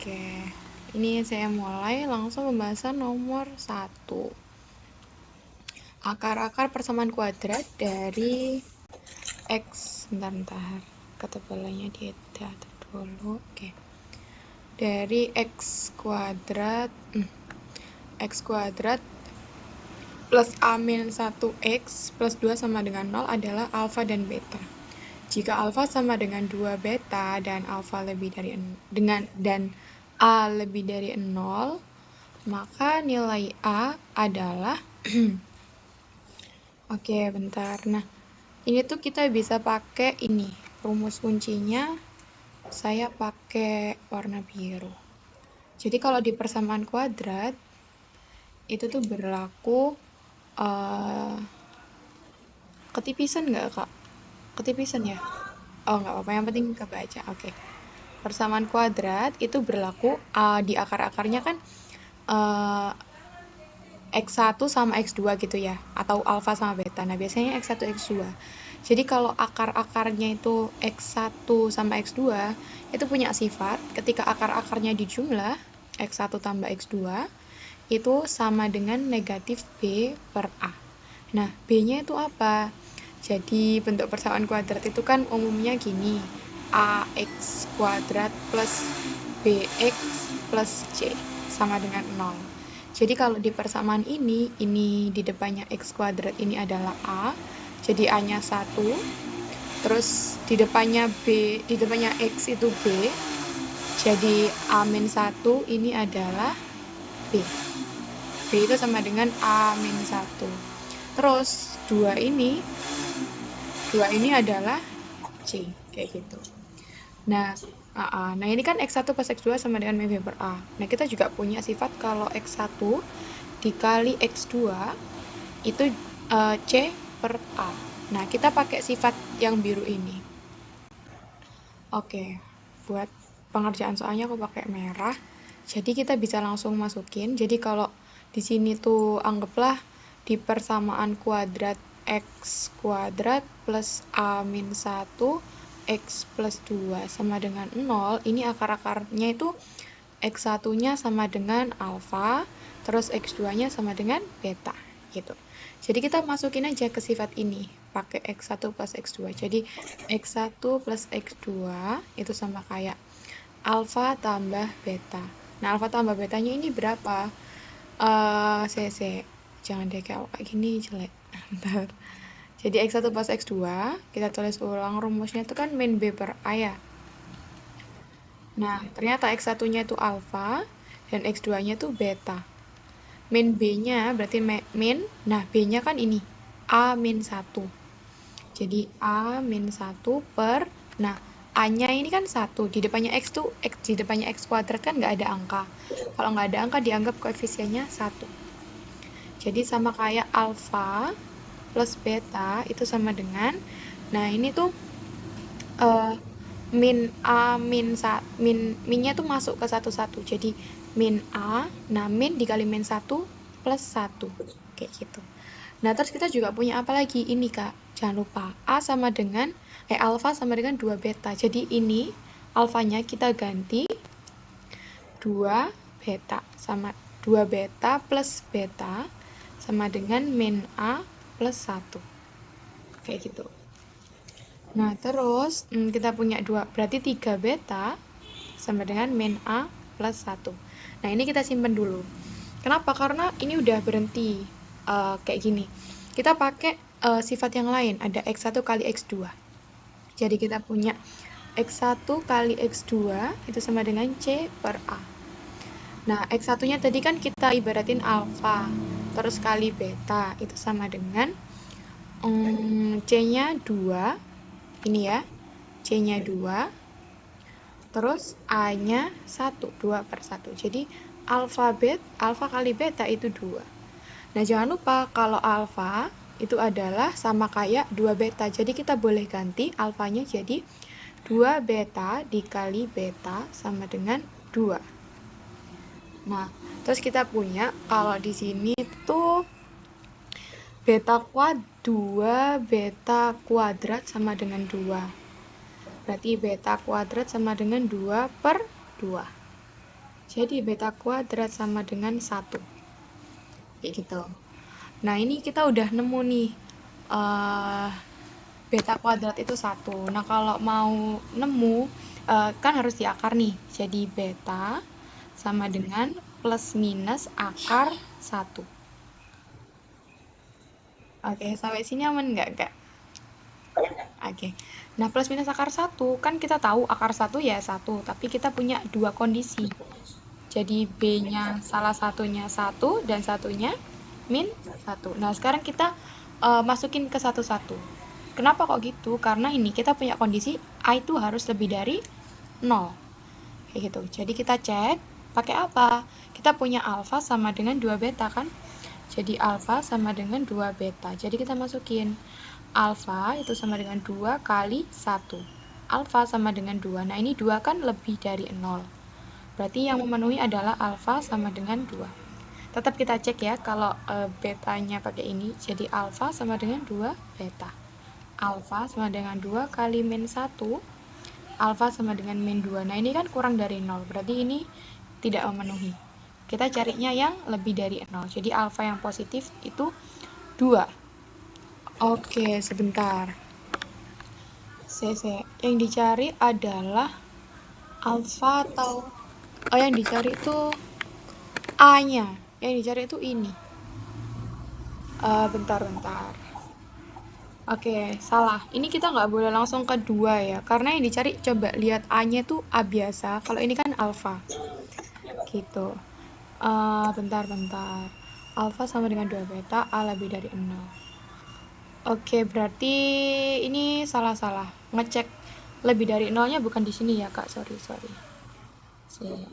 Oke, ini saya mulai langsung pembahasan nomor 1. Akar-akar persamaan kuadrat dari X. Bentar. Ketebalannya diatur dulu. Oke. Dari X kuadrat plus A-1X plus 2 sama dengan 0 adalah alfa dan beta. Jika alfa sama dengan 2 beta dan alfa lebih dari dan A lebih dari 0, maka nilai A adalah Oke, bentar. Nah, ini tuh kita bisa pakai ini. Rumus kuncinya saya pakai warna biru. Jadi kalau di persamaan kuadrat itu tuh berlaku ketipisan nggak, Kak? Ketipisan ya? Oh, nggak apa-apa. Yang penting kebaca. Oke. Persamaan kuadrat itu berlaku di akar-akarnya kan X1 sama X2 gitu ya, atau alfa sama beta. Nah, biasanya X1, X2. Jadi kalau akar-akarnya itu X1 sama X2, itu punya sifat ketika akar-akarnya dijumlah, X1 tambah X2, itu sama dengan negatif B per A. Nah, B-nya itu apa? Jadi bentuk persamaan kuadrat itu kan umumnya gini, AX kuadrat plus BX plus C sama dengan 0. Jadi kalau di persamaan ini di depannya X kuadrat ini adalah A, jadi A-nya 1, terus di depannya X itu B, jadi A-1 ini adalah B. B itu sama dengan A-1. Terus 2 ini adalah C, kayak gitu. Nah, ini kan X1 plus X2 sama dengan B per A. Nah, kita juga punya sifat kalau X1 dikali X2 itu C per A. Nah, kita pakai sifat yang biru ini. Oke, buat pengerjaan soalnya aku pakai merah. Jadi kita bisa langsung masukin. Jadi kalau di sini tuh anggaplah di persamaan kuadrat X kuadrat plus A-1 X plus 2 sama dengan 0, ini akar-akarnya itu X1-nya sama dengan alfa, terus X2-nya sama dengan beta, gitu. Jadi kita masukin aja ke sifat ini, pakai X1 plus X2. Jadi X1 plus X2 itu sama kayak alfa tambah beta. Nah, alfa tambah betanya ini berapa? Jangan deh kayak gini jelek. Bentar. Jadi X1 plus X2, kita tulis ulang rumusnya itu kan min B per A ya. Nah, ternyata X1-nya itu alfa dan X2-nya itu beta. Min B-nya berarti min, nah B-nya kan ini, A-1. Jadi A-1 per, nah A-nya ini kan 1, di depannya X tuh, di depannya X kuadrat kan nggak ada angka. Kalau nggak ada angka dianggap koefisiennya 1. Jadi sama kayak alfa plus beta itu sama dengan, nah ini tuh minnya tuh masuk ke satu-satu, jadi min A, nah min dikali min 1 plus 1, kayak gitu. Nah, terus kita juga punya apa lagi? Ini, Kak, jangan lupa, alfa sama dengan 2 beta, jadi ini alfanya kita ganti 2 beta, sama 2 beta plus beta sama dengan min A plus 1, kayak gitu. Nah, terus kita punya 2, berarti 3 beta sama dengan min A plus 1. Nah, ini kita simpen dulu. Kenapa? Karena ini udah berhenti kayak gini. Kita pakai sifat yang lain, ada X1 kali X2. Jadi kita punya X1 kali X2 itu sama dengan C per A. Nah, X1-nya tadi kan kita ibaratin alfa, terus kali beta, itu sama dengan C-nya 2, ini ya, C-nya 2, terus A-nya 1, 2 per 1. Jadi alfa kali beta itu 2. Nah, jangan lupa kalau alfa itu adalah sama kayak 2 beta. Jadi kita boleh ganti alfanya jadi 2 beta dikali beta sama dengan 2. Nah, terus kita punya kalau di sini tuh 2 beta kuadrat sama dengan 2. Berarti beta kuadrat sama dengan 2 per 2. Jadi beta kuadrat sama dengan 1. Kayak gitu. Nah, ini kita udah nemu nih. Beta kuadrat itu 1. Nah, kalau mau nemu, kan harus diakar nih. Jadi beta sama dengan plus minus akar 1. Oke, sampai sini aman nggak, Kak? Oke. Nah, plus minus akar 1, kan kita tahu akar 1 ya 1, tapi kita punya dua kondisi. Jadi B-nya salah satunya 1 dan satunya min 1. Nah, sekarang kita masukin ke satu-satu. Kenapa kok gitu? Karena ini kita punya kondisi A itu harus lebih dari 0. Kayak gitu. Jadi kita cek pakai apa? Kita punya alfa sama dengan 2 beta kan? Jadi alfa sama dengan 2 beta. Jadi kita masukin alfa itu sama dengan 2 kali 1. Alfa sama dengan 2. Nah, ini 2 kan lebih dari 0. Berarti yang memenuhi adalah alfa sama dengan 2. Tetap kita cek ya kalau betanya pakai ini. Jadi alfa sama dengan 2 beta. Alfa sama dengan 2 kali min 1. Alfa sama dengan min 2. Nah, ini kan kurang dari 0. Berarti ini tidak memenuhi. Kita carinya yang lebih dari 0. Jadi alfa yang positif itu 2. Oke, sebentar. Yang dicari adalah alfa atau... Oh, yang dicari itu A-nya. Yang dicari itu ini. Bentar. Oke, salah. Ini kita nggak boleh langsung ke 2 ya. Karena yang dicari, coba lihat A-nya itu A biasa. Kalau ini kan alfa. Gitu. Bentar. Alfa sama dengan 2 beta, A lebih dari 0. Oke, berarti ini salah. Ngecek lebih dari 0-nya bukan di sini ya, Kak. Sorry. Sini.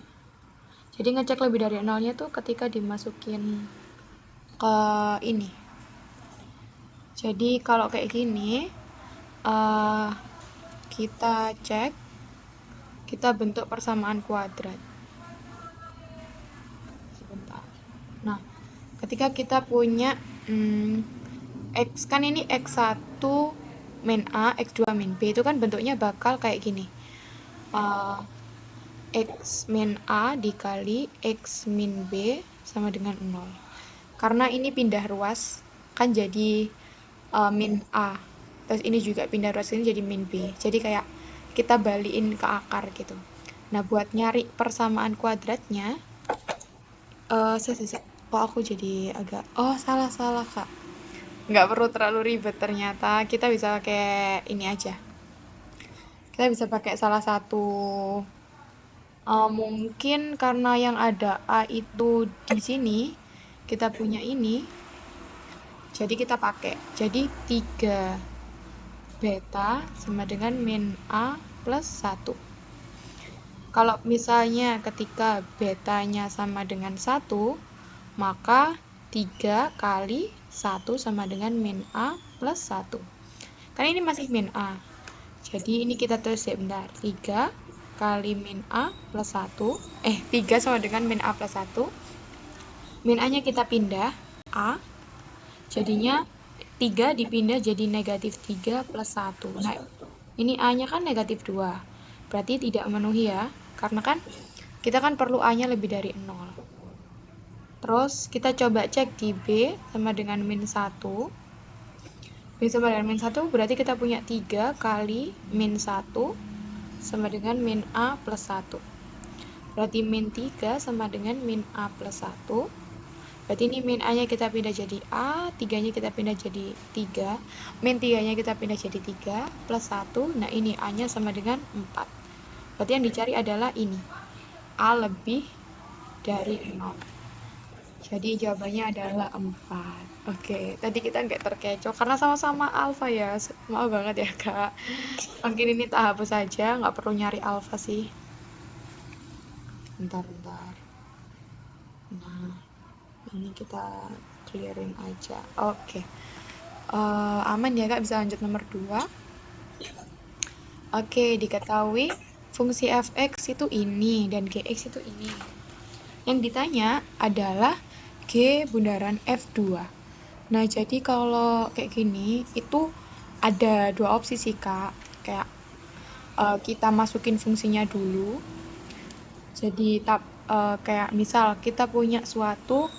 Jadi ngecek lebih dari 0-nya tuh ketika dimasukin ke ini. Jadi kalau kayak gini, kita cek, kita bentuk persamaan kuadrat. Sebentar. Nah, ketika kita punya X, kan ini X1 min A, X2 min B, itu kan bentuknya bakal kayak gini. X min A dikali X min B sama dengan 0. Karena ini pindah ruas, kan jadi min A. Terus ini juga pindah ruas, ini jadi min B. Jadi kayak kita balikin ke akar gitu. Nah, buat nyari persamaan kuadratnya, kok aku jadi agak... Oh, salah, Kak. Nggak perlu terlalu ribet ternyata. Kita bisa pakai ini aja. Kita bisa pakai salah satu... mungkin karena yang ada A itu di sini, kita punya ini. Jadi kita pakai. Jadi 3 beta sama dengan min A plus 1. Kalau misalnya ketika betanya sama dengan 1, maka 3 kali 1 sama dengan min A plus 1. Karena ini masih min A. Jadi ini kita tulis ya bentar. 3 kali min A plus 1. 3 sama dengan min A plus 1. Min A-nya kita pindah. A. Jadinya 3 dipindah jadi negatif 3 plus 1. Nah, ini A-nya kan negatif 2. Berarti tidak memenuhi ya. Karena kan kita kan perlu A-nya lebih dari 0. Terus kita coba cek di B sama dengan min 1. B sama dengan min 1 berarti kita punya 3 kali min 1 sama dengan min A plus 1. Berarti min 3 sama dengan min A plus 1. Berarti ini min A-nya kita pindah jadi A, 3-nya kita pindah jadi 3, min 3-nya kita pindah jadi 3, plus 1, nah ini A-nya sama dengan 4. Berarti yang dicari adalah ini, A lebih dari 0. Jadi jawabannya adalah 4. Oke, tadi kita nggak terkecoh karena sama-sama alfa ya. Maaf banget ya, Kak. Mungkin ini tak hapus saja, nggak perlu nyari alfa sih. Bentar. Nah, ini kita clearin aja. Oke. Aman ya, Kak, bisa lanjut nomor 2. Oke, diketahui fungsi fx itu ini dan gx itu ini. Yang ditanya adalah g bundaran f2. Nah, jadi kalau kayak gini itu ada dua opsi sih, Kak. Kayak kita masukin fungsinya dulu. Jadi kayak misal kita punya suatu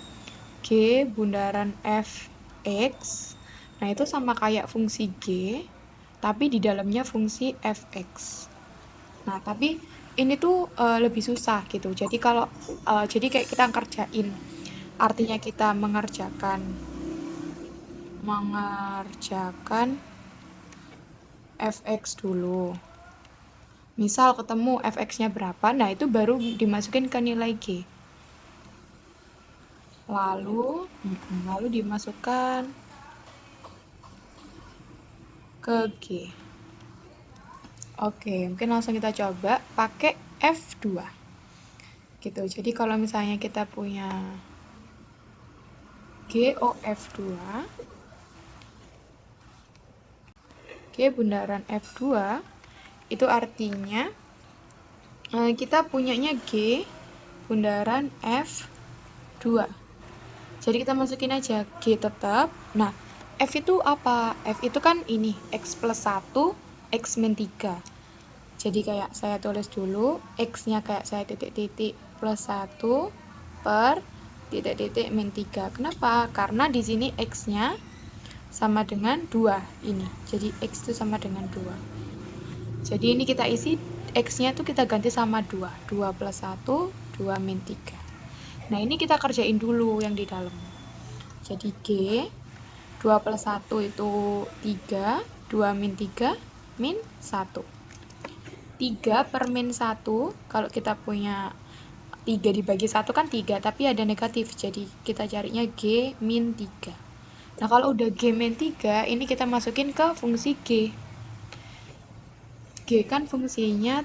G bundaran fx. Nah, itu sama kayak fungsi G, tapi di dalamnya fungsi fx. Nah, tapi ini tuh lebih susah gitu. Jadi jadi kayak kita ngerjain, artinya kita mengerjakan fx dulu. Misal ketemu fx-nya berapa, nah itu baru dimasukin ke nilai G. Lalu dimasukkan ke G. Oke, mungkin langsung kita coba pakai F2. Gitu. Jadi kalau misalnya kita punya GOF2, G bundaran F2, itu artinya kita punyanya G bundaran F2. Jadi kita masukin aja G tetap. Nah, F itu apa? F itu kan ini, X plus 1, X min 3. Jadi kayak saya tulis dulu, X-nya kayak saya titik-titik plus 1 per titik-titik min 3. Kenapa? Karena di sini X-nya sama dengan 2 ini. Jadi X itu sama dengan 2. Jadi ini kita isi, X-nya tuh kita ganti sama 2. 2 plus 1, 2 min 3. Nah, ini kita kerjain dulu yang di dalam. Jadi G, 2 plus 1 itu 3, 2 min 3, min 1. 3 per min 1, kalau kita punya 3 dibagi 1 kan 3, tapi ada negatif, jadi kita carinya G min 3. Nah, kalau udah G min 3, ini kita masukin ke fungsi G. G kan fungsinya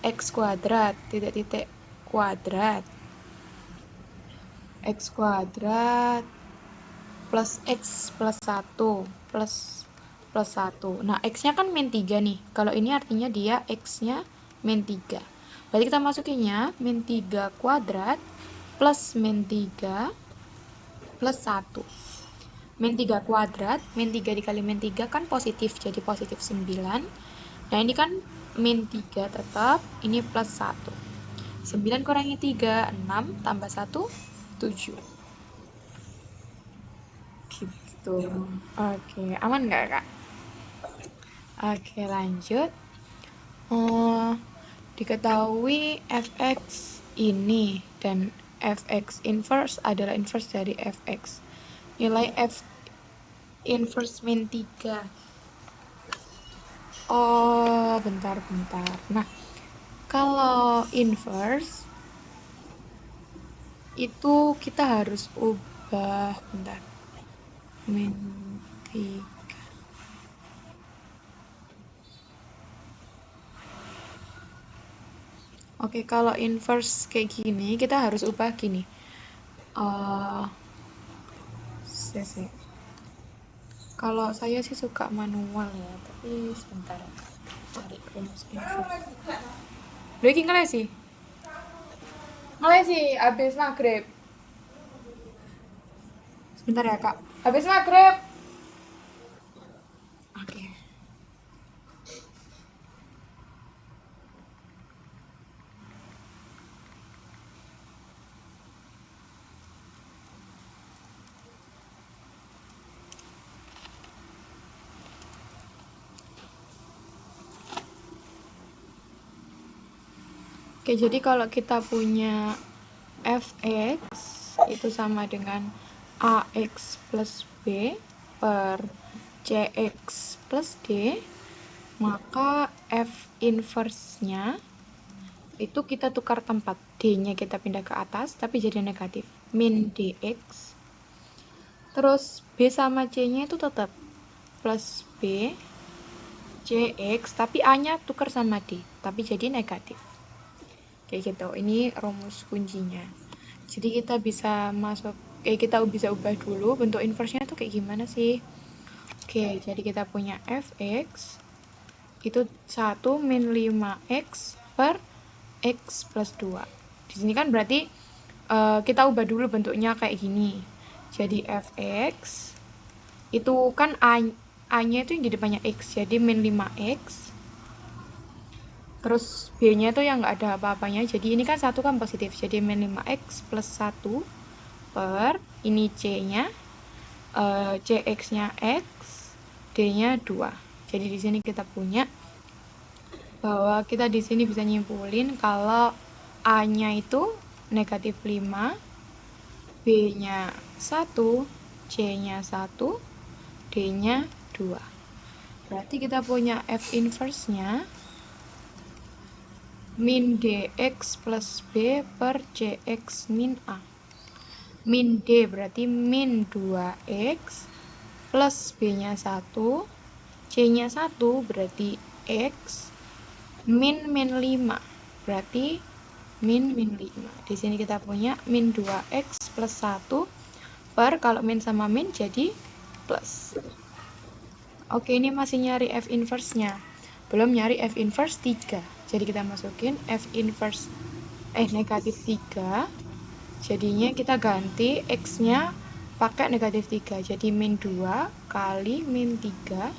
X kuadrat, titik-titik kuadrat. X kuadrat plus X plus 1 plus 1. Nah, X-nya kan min 3 nih. Kalau ini artinya dia X-nya min 3. Berarti kita masukinnya min 3 kuadrat plus min 3 plus 1. Min 3 kuadrat, min 3 dikali min 3 kan positif, jadi positif 9. Nah, ini kan min 3 tetap, ini plus 1. 9 kurangi 3, 6, tambah 1, 7. Gitu. Oke, aman nggak, Kak? Oke, lanjut. Diketahui fx ini dan fx inverse adalah inverse dari fx. Nilai f inverse min 3. Oh, bentar. Nah, kalau inverse itu kita harus ubah, bentar. Min 3. Oke, kalau inverse kayak gini, kita harus ubah gini. Kalau saya sih suka manual ya, tapi sebentar cari rumus inverse. Lho iki ngelesi habis maghrib. Sebentar ya, Kak. Habis maghrib. Oke. Oke, jadi kalau kita punya fx itu sama dengan ax plus b per cx plus d, maka f inverse-nya itu kita tukar tempat, d-nya kita pindah ke atas tapi jadi negatif, min dx. Terus b sama c-nya itu tetap plus b cx, tapi a-nya tukar sama d, tapi jadi negatif. Kayak gitu. Ini rumus kuncinya. Jadi kita bisa kita bisa ubah dulu bentuk inverse-nya tuh kayak gimana sih. Oke, jadi kita punya fx itu 1 min 5x per x plus 2. Di sini kan berarti kita ubah dulu bentuknya kayak gini. Jadi fx itu kan a-nya itu yang di depannya x, jadi min 5x Terus B-nya itu yang nggak ada apa-apanya. Jadi ini kan 1 kan positif. Jadi min 5x plus 1 per ini C-nya, CX-nya X, D-nya 2. Jadi di sini kita punya bahwa kita di sini bisa nyimpulin kalau A-nya itu negatif 5, B-nya 1, C-nya 1, D-nya 2. Berarti kita punya F inverse-nya min dx plus b per cx min a. Min d berarti min 2x plus b-nya 1, c-nya 1 berarti x, min 5 berarti min 5. Di sini kita punya min 2x plus 1 per, kalau min sama min jadi plus. Oke, ini masih nyari F inverse-nya. Belum nyari F inverse 3. Jadi kita masukin F inverse negatif 3. Jadinya kita ganti X-nya pakai negatif 3. Jadi min 2 kali min 3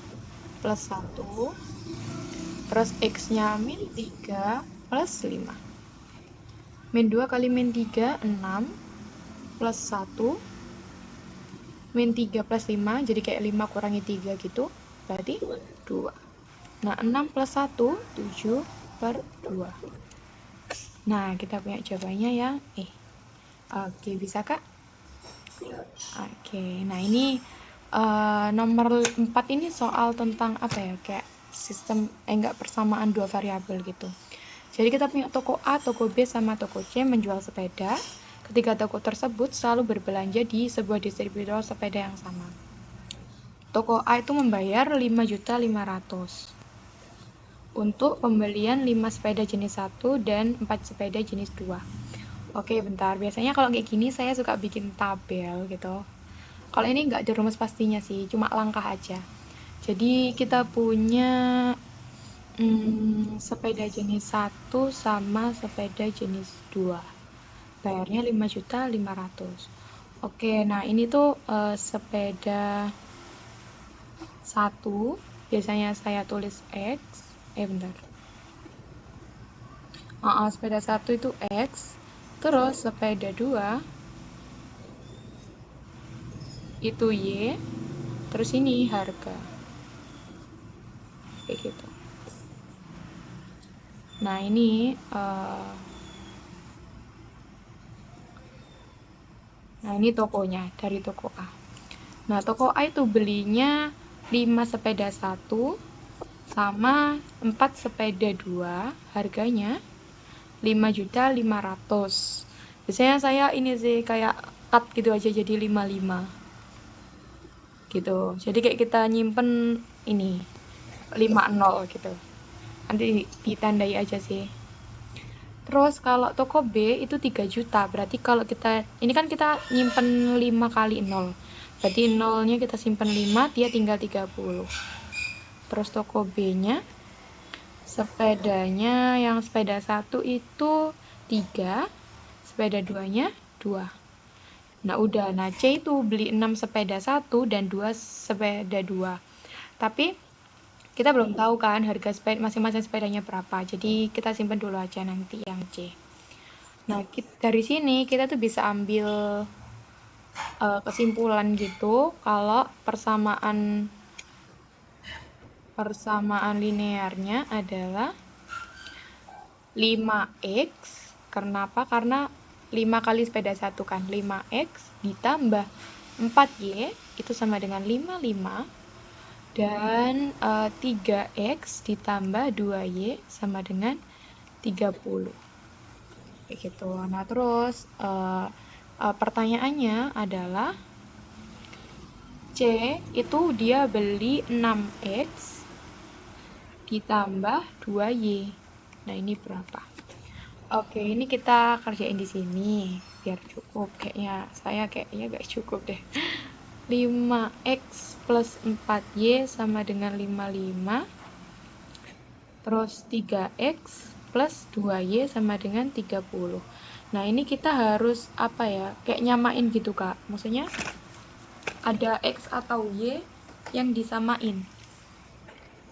plus 1. Terus X-nya min 3 plus 5. Min 2 kali min 3, 6 plus 1. Min 3 plus 5, jadi kayak 5 kurangi 3 gitu. Berarti 2. Nah, 6 plus 1, 7 per 2. Nah, kita punya jawabannya yang E. Oke, bisa Kak? Oke, nah ini nomor 4 ini soal tentang apa ya, kayak sistem, enggak persamaan dua variabel gitu. Jadi kita punya toko A, toko B, sama toko C menjual sepeda. Ketiga toko tersebut selalu berbelanja di sebuah distributor sepeda yang sama. Toko A itu membayar 5.500.000 untuk pembelian 5 sepeda jenis 1 dan 4 sepeda jenis 2. Oke, bentar. Biasanya kalau kayak gini saya suka bikin tabel gitu. Kalau ini nggak ada rumus pastinya sih, cuma langkah aja. Jadi kita punya sepeda jenis 1 sama sepeda jenis 2. Bayarnya 5.500.000. Oke, nah ini tuh sepeda 1, biasanya saya tulis X. Bentar. Sepeda 1 itu X. Terus sepeda 2 itu Y. Terus ini harga. Kayak gitu. Nah, ini tokonya dari toko A. Nah, toko A itu belinya 5 sepeda 1 sama 4 sepeda 2, harganya 5.500.000. Biasanya saya ini sih kayak cut gitu aja jadi 55. Gitu. Jadi kayak kita nyimpen ini 50 gitu. Nanti ditandai aja sih. Terus kalau toko B itu 3 juta. Berarti kalau kita, ini kan kita nyimpen 5 kali 0. Berarti 0-nya kita simpen 5, dia tinggal 30. Terus toko B-nya, sepedanya yang sepeda 1 itu 3, sepeda 2-nya 2. Nah udah, nah C itu beli 6 sepeda 1 dan 2 sepeda 2. Tapi kita belum tahu kan harga masing-masing sepedanya berapa. Jadi kita simpan dulu aja nanti yang C. Nah, dari sini kita tuh bisa ambil kesimpulan gitu kalau persamaan linearnya adalah 5x. Kenapa? Karena 5 kali sepeda 1 kan, 5x ditambah 4y itu sama dengan 55. Dan 3x ditambah 2y sama dengan 30. Kayak gitu. Nah, terus pertanyaannya adalah C itu dia beli 6x ditambah 2y. Nah, ini berapa? Oke, ini kita kerjain di sini biar cukup. Kayaknya gak cukup deh. 5x plus 4y sama dengan 55. Terus 3x plus 2y sama dengan 30. Nah, ini kita harus apa ya? Kayak nyamain gitu, Kak. Maksudnya ada x atau y yang disamain.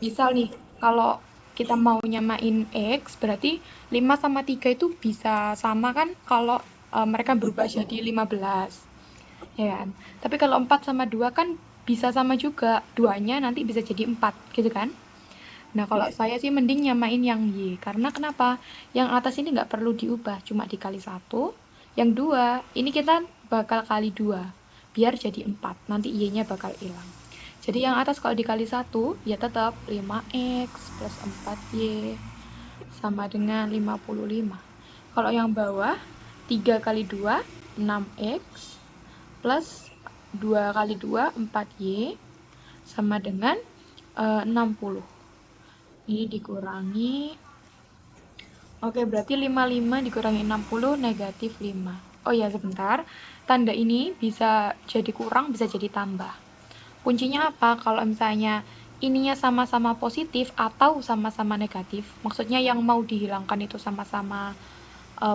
Misal nih, kalau kita mau nyamain X, berarti 5 sama 3 itu bisa sama kan kalau mereka berubah jadi 15. Ya kan? Tapi kalau 4 sama 2 kan bisa sama juga. Duanya nanti bisa jadi 4, gitu kan? Nah, kalau saya sih mending nyamain yang Y. Karena kenapa? Yang atas ini nggak perlu diubah, cuma dikali 1. Yang 2, ini kita bakal kali 2. Biar jadi 4. Nanti Y-nya bakal hilang. Jadi yang atas kalau dikali 1, ya tetap 5X plus 4Y sama dengan 55. Kalau yang bawah, 3 kali 2, 6X plus 2 kali 2, 4Y sama dengan 60. Ini dikurangi. Oke, berarti 55 dikurangi 60 negatif 5. Oh ya, sebentar. Tanda ini bisa jadi kurang, bisa jadi tambah. Kuncinya apa? Kalau misalnya ininya sama-sama positif atau sama-sama negatif, maksudnya yang mau dihilangkan itu sama-sama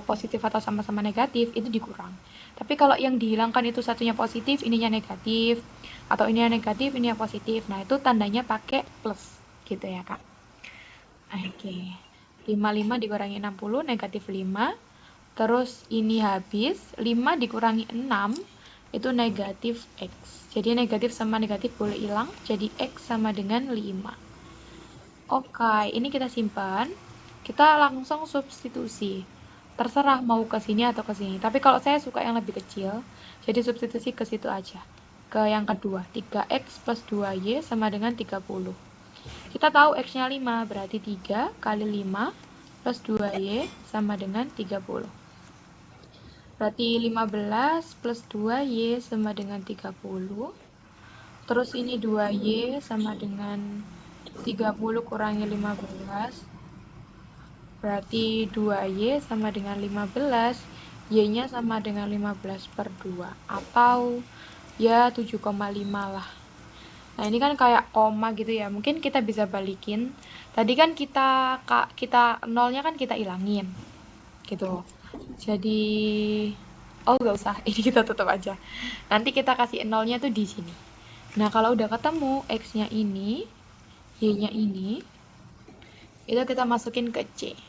positif atau sama-sama negatif, itu dikurang. Tapi kalau yang dihilangkan itu satunya positif, ininya negatif, atau ininya negatif, ininya positif, nah itu tandanya pakai plus, gitu ya Kak. Oke, 55 dikurangi 60, negatif 5. Terus ini habis, 5 dikurangi 6, itu negatif X. Jadi negatif sama negatif boleh hilang, jadi X sama dengan 5. Oke, ini kita simpan. Kita langsung substitusi. Terserah mau ke sini atau ke sini. Tapi kalau saya suka yang lebih kecil, jadi substitusi ke situ aja. Ke yang kedua, 3X plus 2Y sama dengan 30. Kita tahu X-nya 5, berarti 3 kali 5 plus 2Y sama dengan 30. Berarti 15 plus 2Y sama dengan 30. Terus ini 2Y sama dengan 30 kurangi 15. Berarti 2Y sama dengan 15. Y-nya sama dengan 15 per 2. Atau ya 7,5 lah. Nah, ini kan kayak koma gitu ya. Mungkin kita bisa balikin. Tadi kan kita nolnya kan kita ilangin. Gitu. Jadi oh nggak usah, ini kita tutup aja. Nanti kita kasih nolnya tuh di sini. Nah, kalau udah ketemu X-nya ini, Y-nya ini, itu kita masukin ke C.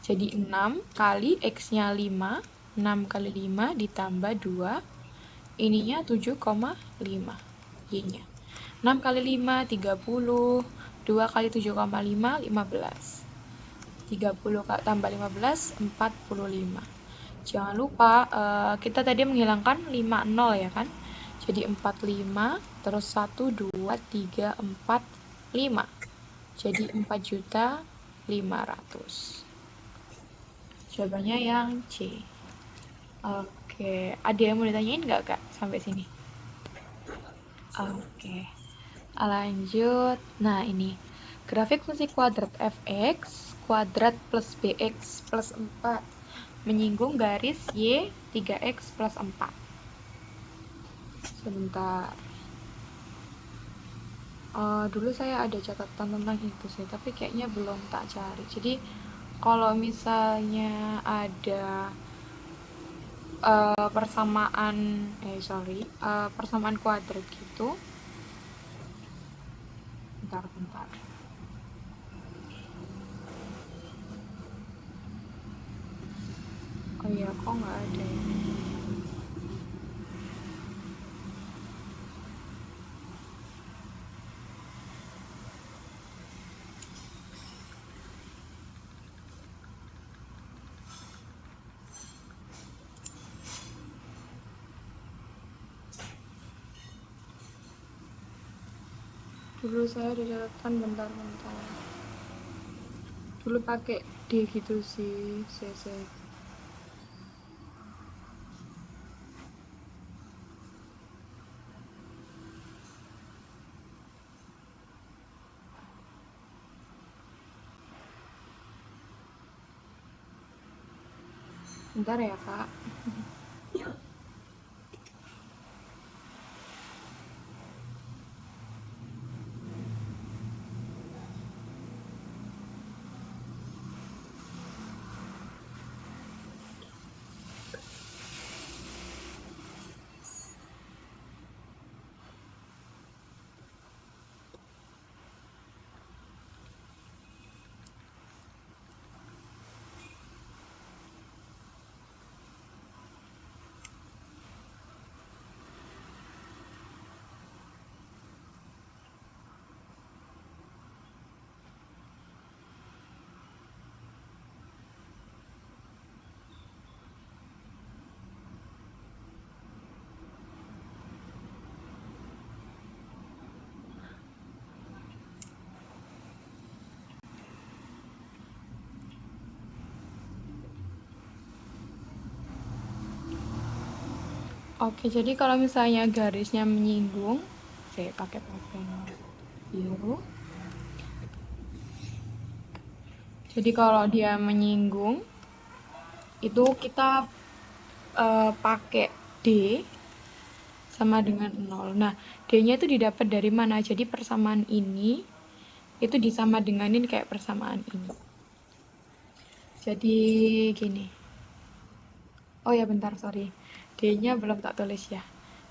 Jadi 6 kali X-nya 5, 6 kali 5 ditambah 2, ininya 7,5 Y-nya. 6 kali 5, 30, 2 kali 7,5, 15. 30 tambah 15, 45. Jangan lupa, kita tadi menghilangkan 5, 0 ya kan? Jadi 45, terus 1, 2, 3, 4, 5. Jadi 4.500.000. Jawabannya yang C. Oke, ada yang mau ditanyain nggak Kak sampai sini? Oke, lanjut. Nah ini, grafik fungsi kuadrat fx, kuadrat plus bx plus 4, menyinggung garis y 3x plus 4. Sebentar. Dulu saya ada catatan tentang itu sih, tapi kayaknya belum tak cari. Jadi, kalau misalnya ada persamaan kuadrat gitu. Bentar. Oh iya, kok nggak ada ya? Dulu saya ada catatan bentar. Dulu pakai D gitu sih, CC. Bentar ya, Kak. Oke, jadi kalau misalnya garisnya menyinggung, saya pakai pulpen biru. Jadi kalau dia menyinggung, itu kita pakai D sama dengan 0. Nah, D-nya itu didapat dari mana? Jadi persamaan ini itu disama denganin kayak persamaan ini. Jadi gini. Oh ya bentar, sorry. D-nya belum tak tulis ya.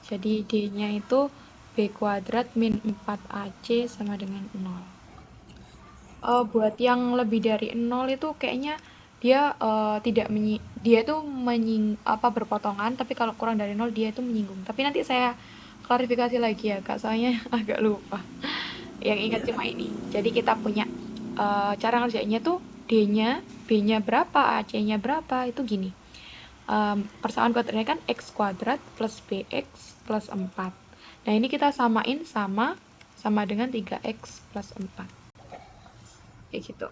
Jadi D-nya itu B kuadrat min 4AC sama dengan 0. Buat yang lebih dari 0 itu kayaknya dia tidak dia tuh berpotongan, tapi kalau kurang dari 0 dia itu menyinggung. Tapi nanti saya klarifikasi lagi ya Kak, soalnya agak lupa. Yang ingat cuma ini. Jadi kita punya cara ngerjainnya tuh D-nya, B-nya berapa, AC-nya berapa, itu gini. Persamaan kuadratnya kan X kuadrat plus BX plus 4. Nah, ini kita samain sama dengan 3X plus 4. Kayak gitu.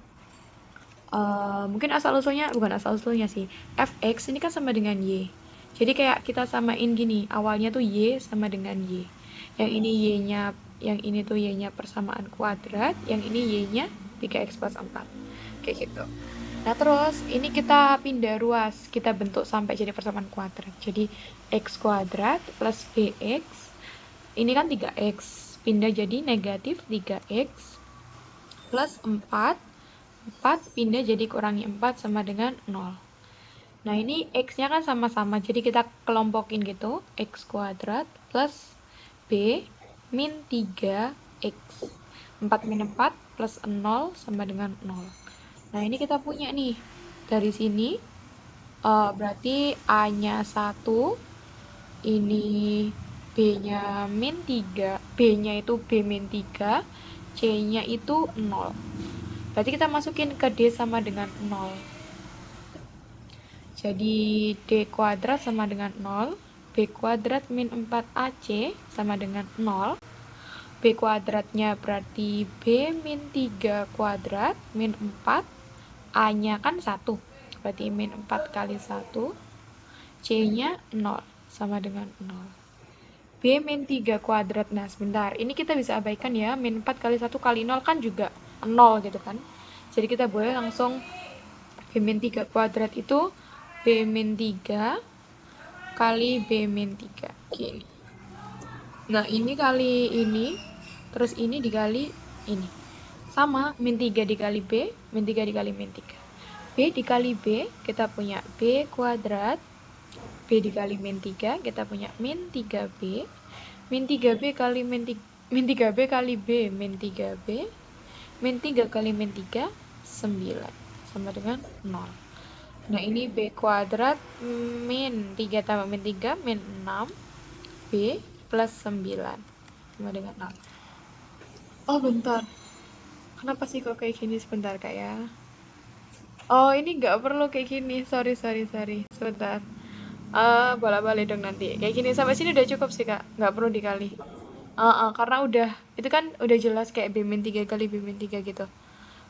Mungkin bukan asal usulnya sih. Fx ini kan sama dengan Y. Jadi kayak kita samain gini, awalnya tuh Y sama dengan Y. Yang ini Y-nya, yang ini tuh Y-nya persamaan kuadrat, yang ini Y-nya 3X plus 4. Kayak gitu. Nah, terus ini kita pindah ruas, kita bentuk sampai jadi persamaan kuadrat. Jadi X kuadrat plus BX, ini kan 3X, pindah jadi negatif 3X plus 4 pindah jadi kurangi 4 sama dengan 0. Nah, ini X-nya kan sama-sama, jadi kita kelompokin gitu. X kuadrat plus B min 3X. 4 min 4 plus 0 sama dengan 0. Nah, ini kita punya nih. Dari sini, berarti A-nya 1, ini B-nya min 3, B-nya itu B min 3, C-nya itu 0. Berarti kita masukin ke D sama dengan 0. Jadi D kuadrat sama dengan 0. B kuadrat min 4AC sama dengan 0. B kuadratnya berarti B min 3 kuadrat min 4. A-nya kan 1. Berarti min 4 kali 1. C-nya 0 sama dengan 0. B min 3 kuadrat. Nah, sebentar. Ini kita bisa abaikan ya. Min 4 kali 1 kali 0 kan juga 0 gitu kan. Jadi kita boleh langsung B min 3 kuadrat itu B min 3 kali B min 3. Gini. Nah, ini kali ini. Terus ini dikali ini. Sama, min 3 dikali B, min 3 dikali min 3. B dikali B, kita punya B kuadrat. B dikali min 3, kita punya min 3B. Min 3B kali min 3B kali B, min 3B. Min 3 kali min 3, 9. Sama dengan 0. Nah, ini B kuadrat min 3 tambah min 3, min 6. B plus 9. Sama dengan 0. Oh, bentar. Kenapa sih kok kayak gini? Sebentar, Kak ya. Oh, ini nggak perlu kayak gini. Sorry. Sebentar. Bolak-balik dong nanti. Kayak gini. Sampai sini udah cukup sih, Kak. Nggak perlu dikali. Karena itu kan udah jelas kayak B-3 kali B-3 gitu.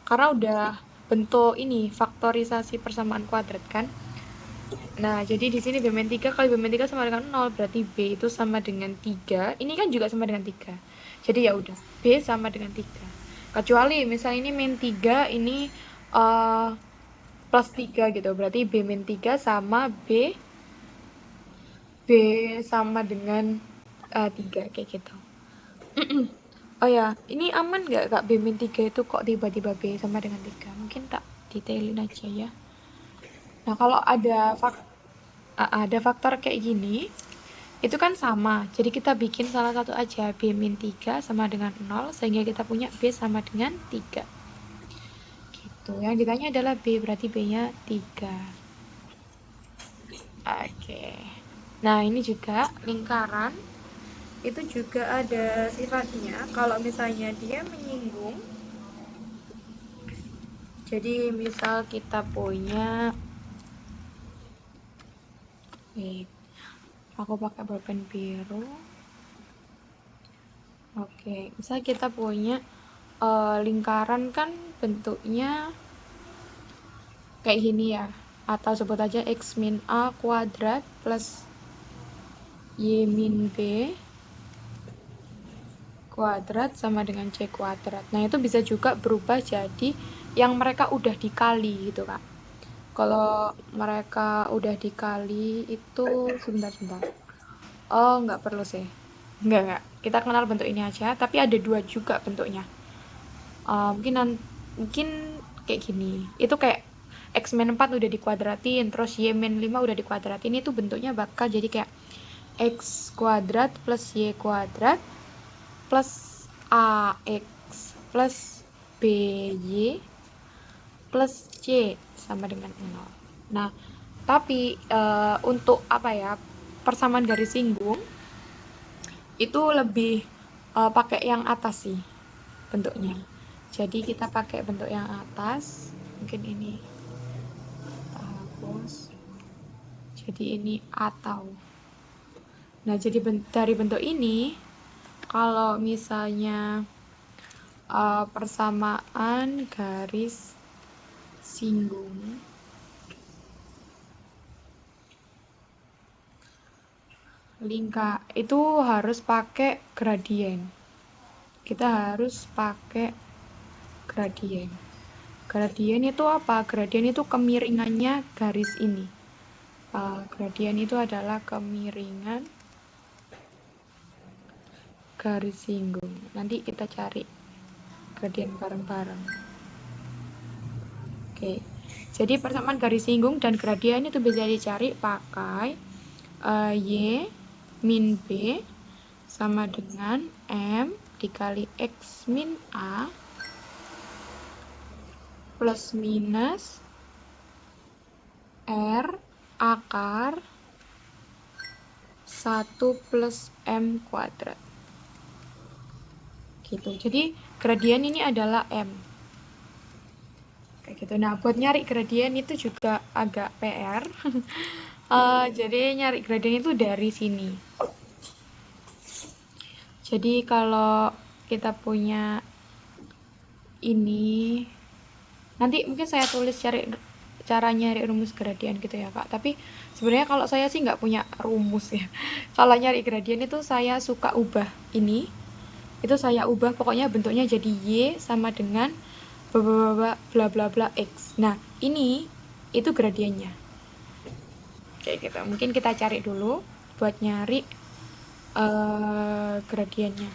Karena udah bentuk ini, faktorisasi persamaan kuadrat kan. Nah, jadi di sini B-3 kali B-3 sama dengan 0, berarti B itu sama dengan 3. Ini kan juga sama dengan 3. Jadi ya udah, B sama dengan 3. Kecuali misalnya ini min 3, ini plus 3 gitu. Berarti B min 3 sama B sama dengan 3 kayak gitu. Oh ya, ini aman nggak Kak B min 3 itu kok tiba-tiba B sama dengan 3? Mungkin tak detailin aja ya. Nah, kalau ada faktor kayak gini, itu kan sama. Jadi kita bikin salah satu aja, B min 3 sama dengan 0, sehingga kita punya B sama dengan 3. Gitu. Yang ditanya adalah B, berarti B-nya 3. Oke. Nah, ini juga lingkaran. Itu juga ada sifatnya, kalau misalnya dia menyinggung. Jadi, misal kita punya... aku pakai pulpen biru. Oke, misal kita punya lingkaran kan bentuknya kayak gini ya, atau sebut aja X min A kuadrat plus Y min B kuadrat sama dengan C kuadrat. Nah, itu bisa juga berubah jadi yang mereka udah dikali gitu, Kak. Kalau mereka udah dikali itu sebentar. Oh, nggak perlu sih. Nggak. Kita kenal bentuk ini aja, tapi ada dua juga bentuknya. Mungkin kayak gini. Itu kayak X min 4 udah dikuadratin, terus Y min 5 udah dikuadratin, itu bentuknya bakal jadi kayak X kuadrat plus Y kuadrat plus AX plus BY plus C sama dengan 0. Nah, tapi untuk apa ya, persamaan garis singgung itu lebih pakai yang atas sih bentuknya. Jadi kita pakai bentuk yang atas, mungkin ini kita hapus. Jadi ini atau. Nah, jadi dari bentuk ini, kalau misalnya persamaan garis singgung lingkar itu harus pakai gradien. Kita harus pakai gradien. Gradien itu apa? Gradien itu kemiringannya garis ini. Gradien itu adalah kemiringan garis singgung. Nanti kita cari gradien bareng-bareng. Oke. Jadi persamaan garis singgung dan gradien itu bisa dicari pakai Y min B sama dengan M dikali X min A plus minus R akar 1 plus M kuadrat. Gitu. Jadi gradien ini adalah M. Kayak gitu. Nah, buat nyari gradien itu juga agak PR. Jadi nyari gradien itu dari sini. Jadi kalau kita punya ini, nanti mungkin saya tulis cara nyari rumus gradien gitu ya, Kak. Tapi sebenarnya kalau saya sih nggak punya rumus ya. Kalau nyari gradien itu saya suka ubah ini. Itu saya ubah pokoknya bentuknya jadi Y sama dengan bla bla bla X. Nah, ini itu gradiennya. Kayak gitu. Mungkin kita cari dulu buat nyari gradiennya.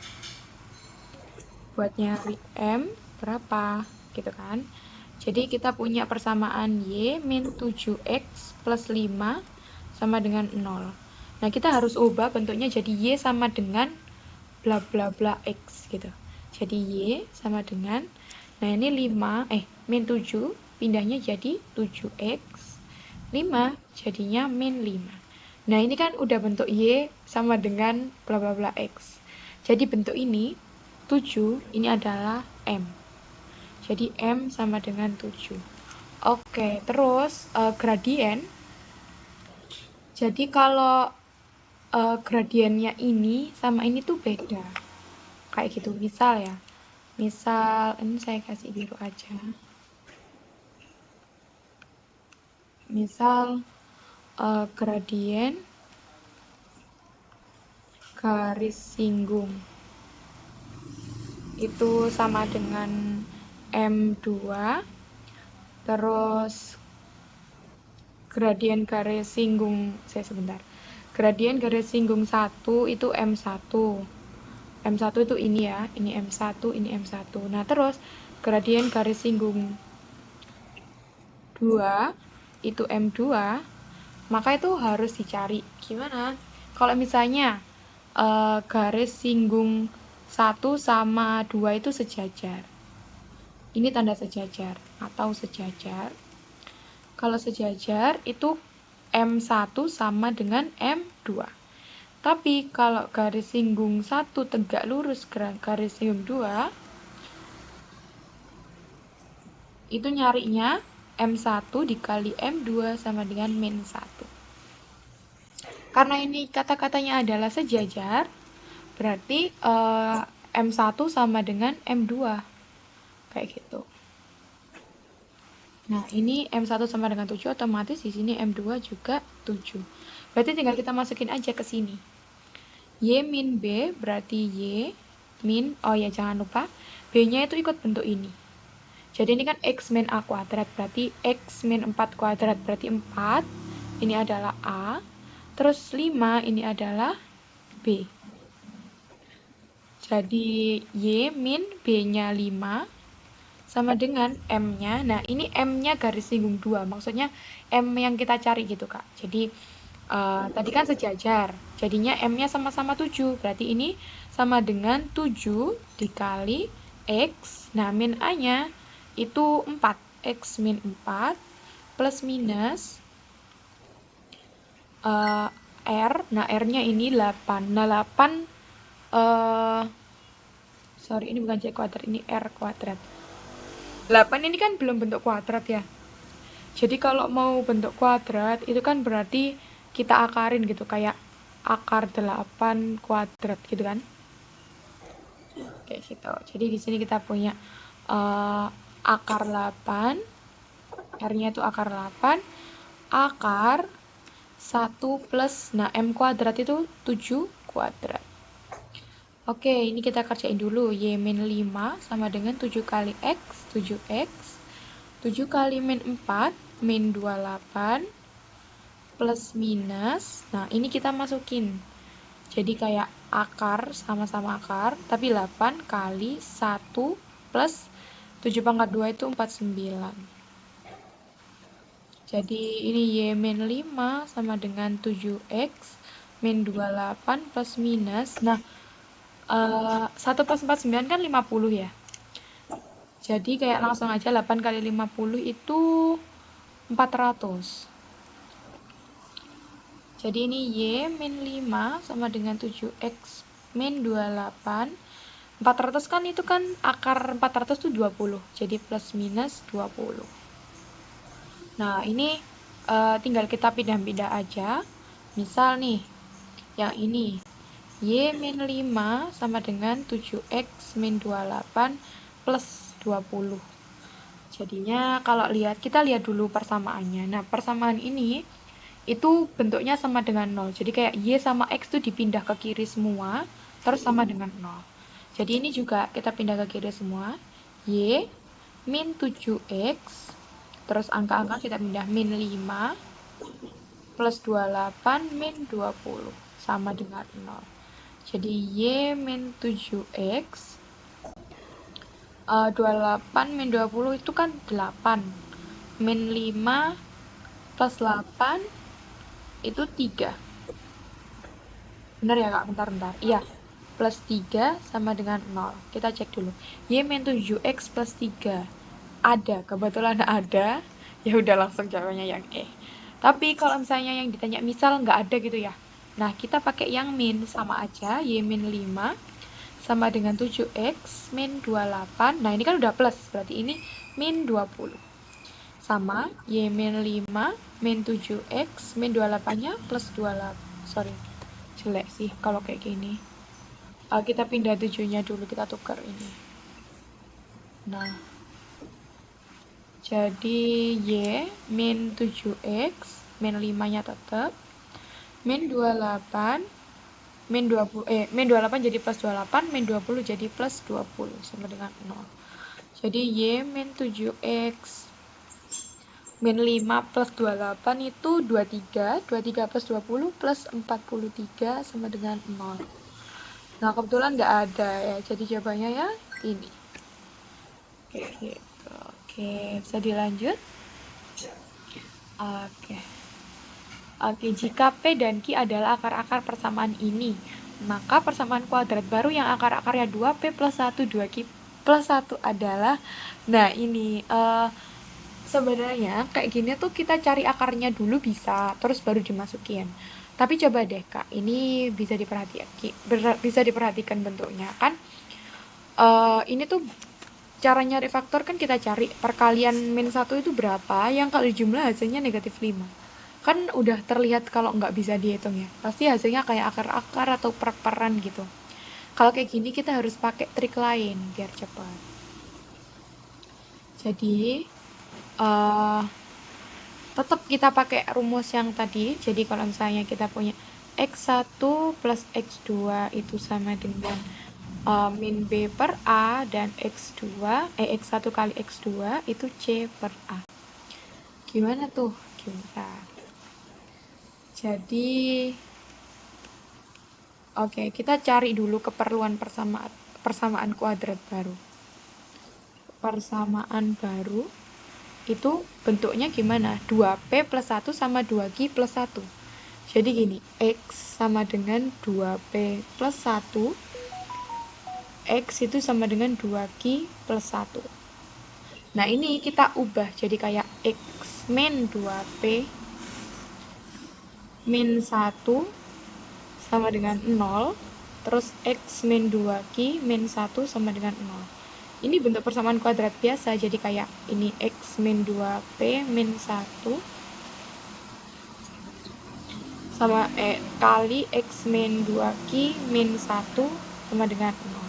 Buat nyari M berapa gitu kan. Jadi kita punya persamaan Y min 7X plus 5 sama dengan 0. Nah, kita harus ubah bentuknya jadi Y sama dengan bla bla bla X gitu. Jadi Y sama dengan, nah ini 5, min 7 pindahnya jadi 7X. 5 jadinya min 5. Nah, ini kan udah bentuk Y sama dengan bla bla bla X. Jadi bentuk ini 7 ini adalah M. Jadi M sama dengan 7. Oke, terus gradien. Jadi kalau gradiennya ini sama ini tuh beda. Kayak gitu, misal ya. Misal, ini saya kasih biru aja. Misal gradien garis singgung itu sama dengan M2, terus gradien garis singgung, gradien garis singgung 1 itu M1. M1 itu ini ya, ini M1, ini M1. Nah, terus gradien garis singgung 2 itu M2, maka itu harus dicari. Gimana? Kalau misalnya garis singgung 1 sama 2 itu sejajar. Ini tanda sejajar atau sejajar. Kalau sejajar itu M1 sama dengan M2. Tapi kalau garis singgung 1 tegak lurus garis singgung 2, itu nyarinya M1 dikali M2 sama dengan min 1. Karena ini kata-katanya adalah sejajar, berarti M1 sama dengan M2. Kayak gitu. Nah, ini M1 sama dengan 7, otomatis di sini M2 juga 7. Berarti tinggal kita masukin aja ke sini. Y min B berarti Y min, oh ya jangan lupa, B-nya itu ikut bentuk ini. Jadi ini kan X min A kuadrat, berarti X min 4 kuadrat, berarti 4, ini adalah A, terus 5 ini adalah B. Jadi Y min B-nya 5, sama dengan M-nya, nah ini M-nya garis singgung 2, maksudnya M yang kita cari gitu Kak. Jadi tadi kan sejajar, jadinya M-nya sama-sama 7, berarti ini sama dengan 7 dikali X, nah min A-nya itu 4, X min 4 plus minus R, nah R-nya ini 8, nah 8, sorry ini bukan C kuadrat, ini R kuadrat. 8 ini kan belum bentuk kuadrat ya. Jadi kalau mau bentuk kuadrat itu kan berarti kita akarin gitu, kayak akar 8 kuadrat gitu kan. Kayak gitu. Jadi di sini kita punya akar 8, R-nya itu akar 8, akar 1 plus, nah M kuadrat itu 7 kuadrat. Oke, ini kita kerjain dulu. Y min 5 sama dengan 7 kali X, 7X. 7 kali min 4, min 28, plus minus. Nah, ini kita masukin. Jadi kayak akar, sama-sama akar, tapi 8 kali 1 plus 7 pangkat 2 itu 49. Jadi ini Y min 5 sama dengan 7X min 28 plus minus. Nah, 1 plus 49 kan 50 ya. Jadi kayak langsung aja 8 kali 50 itu 400. Jadi ini Y min 5 sama dengan 7X min 28. 400 kan itu kan akar 400 itu 20. Jadi plus minus 20. Nah ini tinggal kita pindah-pindah aja. Misal nih, yang ini. Y min 5 sama dengan 7X min 28 plus 20. Jadinya kalau kita lihat dulu persamaannya. Nah, persamaan ini itu bentuknya sama dengan 0. Jadi kayak Y sama X itu dipindah ke kiri semua, terus sama dengan 0. Jadi ini juga kita pindah ke kiri semua. Y min 7X, terus angka-angka kita pindah min 5, plus 28 min 20, sama dengan 0. Jadi Y min 7X, 28 min 20 itu kan 8. Min 5 plus 8 itu 3. Benar ya Kak? Bentar. Iya. Plus 3 sama dengan 0. Kita cek dulu. Y min 7X plus 3. Ada. Kebetulan ada. Ya udah langsung jawabnya yang E. Tapi kalau misalnya yang ditanya misal nggak ada gitu ya. Nah, kita pakai yang min sama aja. Y min 5 sama dengan 7X min 28. Nah, ini kan udah plus. Berarti ini min 20. Sama Y min 5 min 7X min 28-nya plus 28. Sorry, jelek sih kalau kayak gini. Kita pindah 7-nya dulu, kita tukar ini. Nah, jadi Y min 7X min 5-nya tetap. Min 28 min 28 jadi plus 28, min 20 jadi plus 20, sama dengan 0. Jadi Y min 7X min 5 plus 28 itu 23, 23 plus 20 plus 43 sama dengan 0. Nah, kebetulan nggak ada ya, jadi jawabannya ya ini. Oke, gitu. Oke, bisa dilanjut? Oke, jika P dan Q adalah akar-akar persamaan ini, maka persamaan kuadrat baru yang akar-akarnya 2P plus 1, 2Q plus 1 adalah, nah ini, sebenarnya kayak gini tuh kita cari akarnya dulu bisa, terus baru dimasukin. Tapi coba deh Kak, ini bisa diperhatikan bentuknya kan. Ini tuh cara nyari faktor kan kita cari perkalian min 1 itu berapa, yang kalau jumlah hasilnya negatif 5. Kan udah terlihat kalau nggak bisa dihitung ya. Pasti hasilnya kayak akar-akar atau per-peran gitu. Kalau kayak gini kita harus pakai trik lain biar cepat. Jadi tetap kita pakai rumus yang tadi. Jadi kalau misalnya kita punya X1 plus X2 itu sama dengan min B per A, dan X1 kali X2 itu C per A. Gimana tuh? Gimana? Jadi, oke, kita cari dulu keperluan persamaan kuadrat baru. Persamaan baru itu bentuknya gimana? 2P plus 1 sama 2Q plus 1. Jadi gini, X sama dengan 2P plus 1, X itu sama dengan 2Q plus 1. Nah, ini kita ubah jadi kayak X min 2P min 1 sama dengan 0, terus X min 2Q min 1 sama dengan 0. Ini bentuk persamaan kuadrat biasa, jadi kayak ini X min 2P min 1 sama kali X min 2Q min 1 sama dengan 0.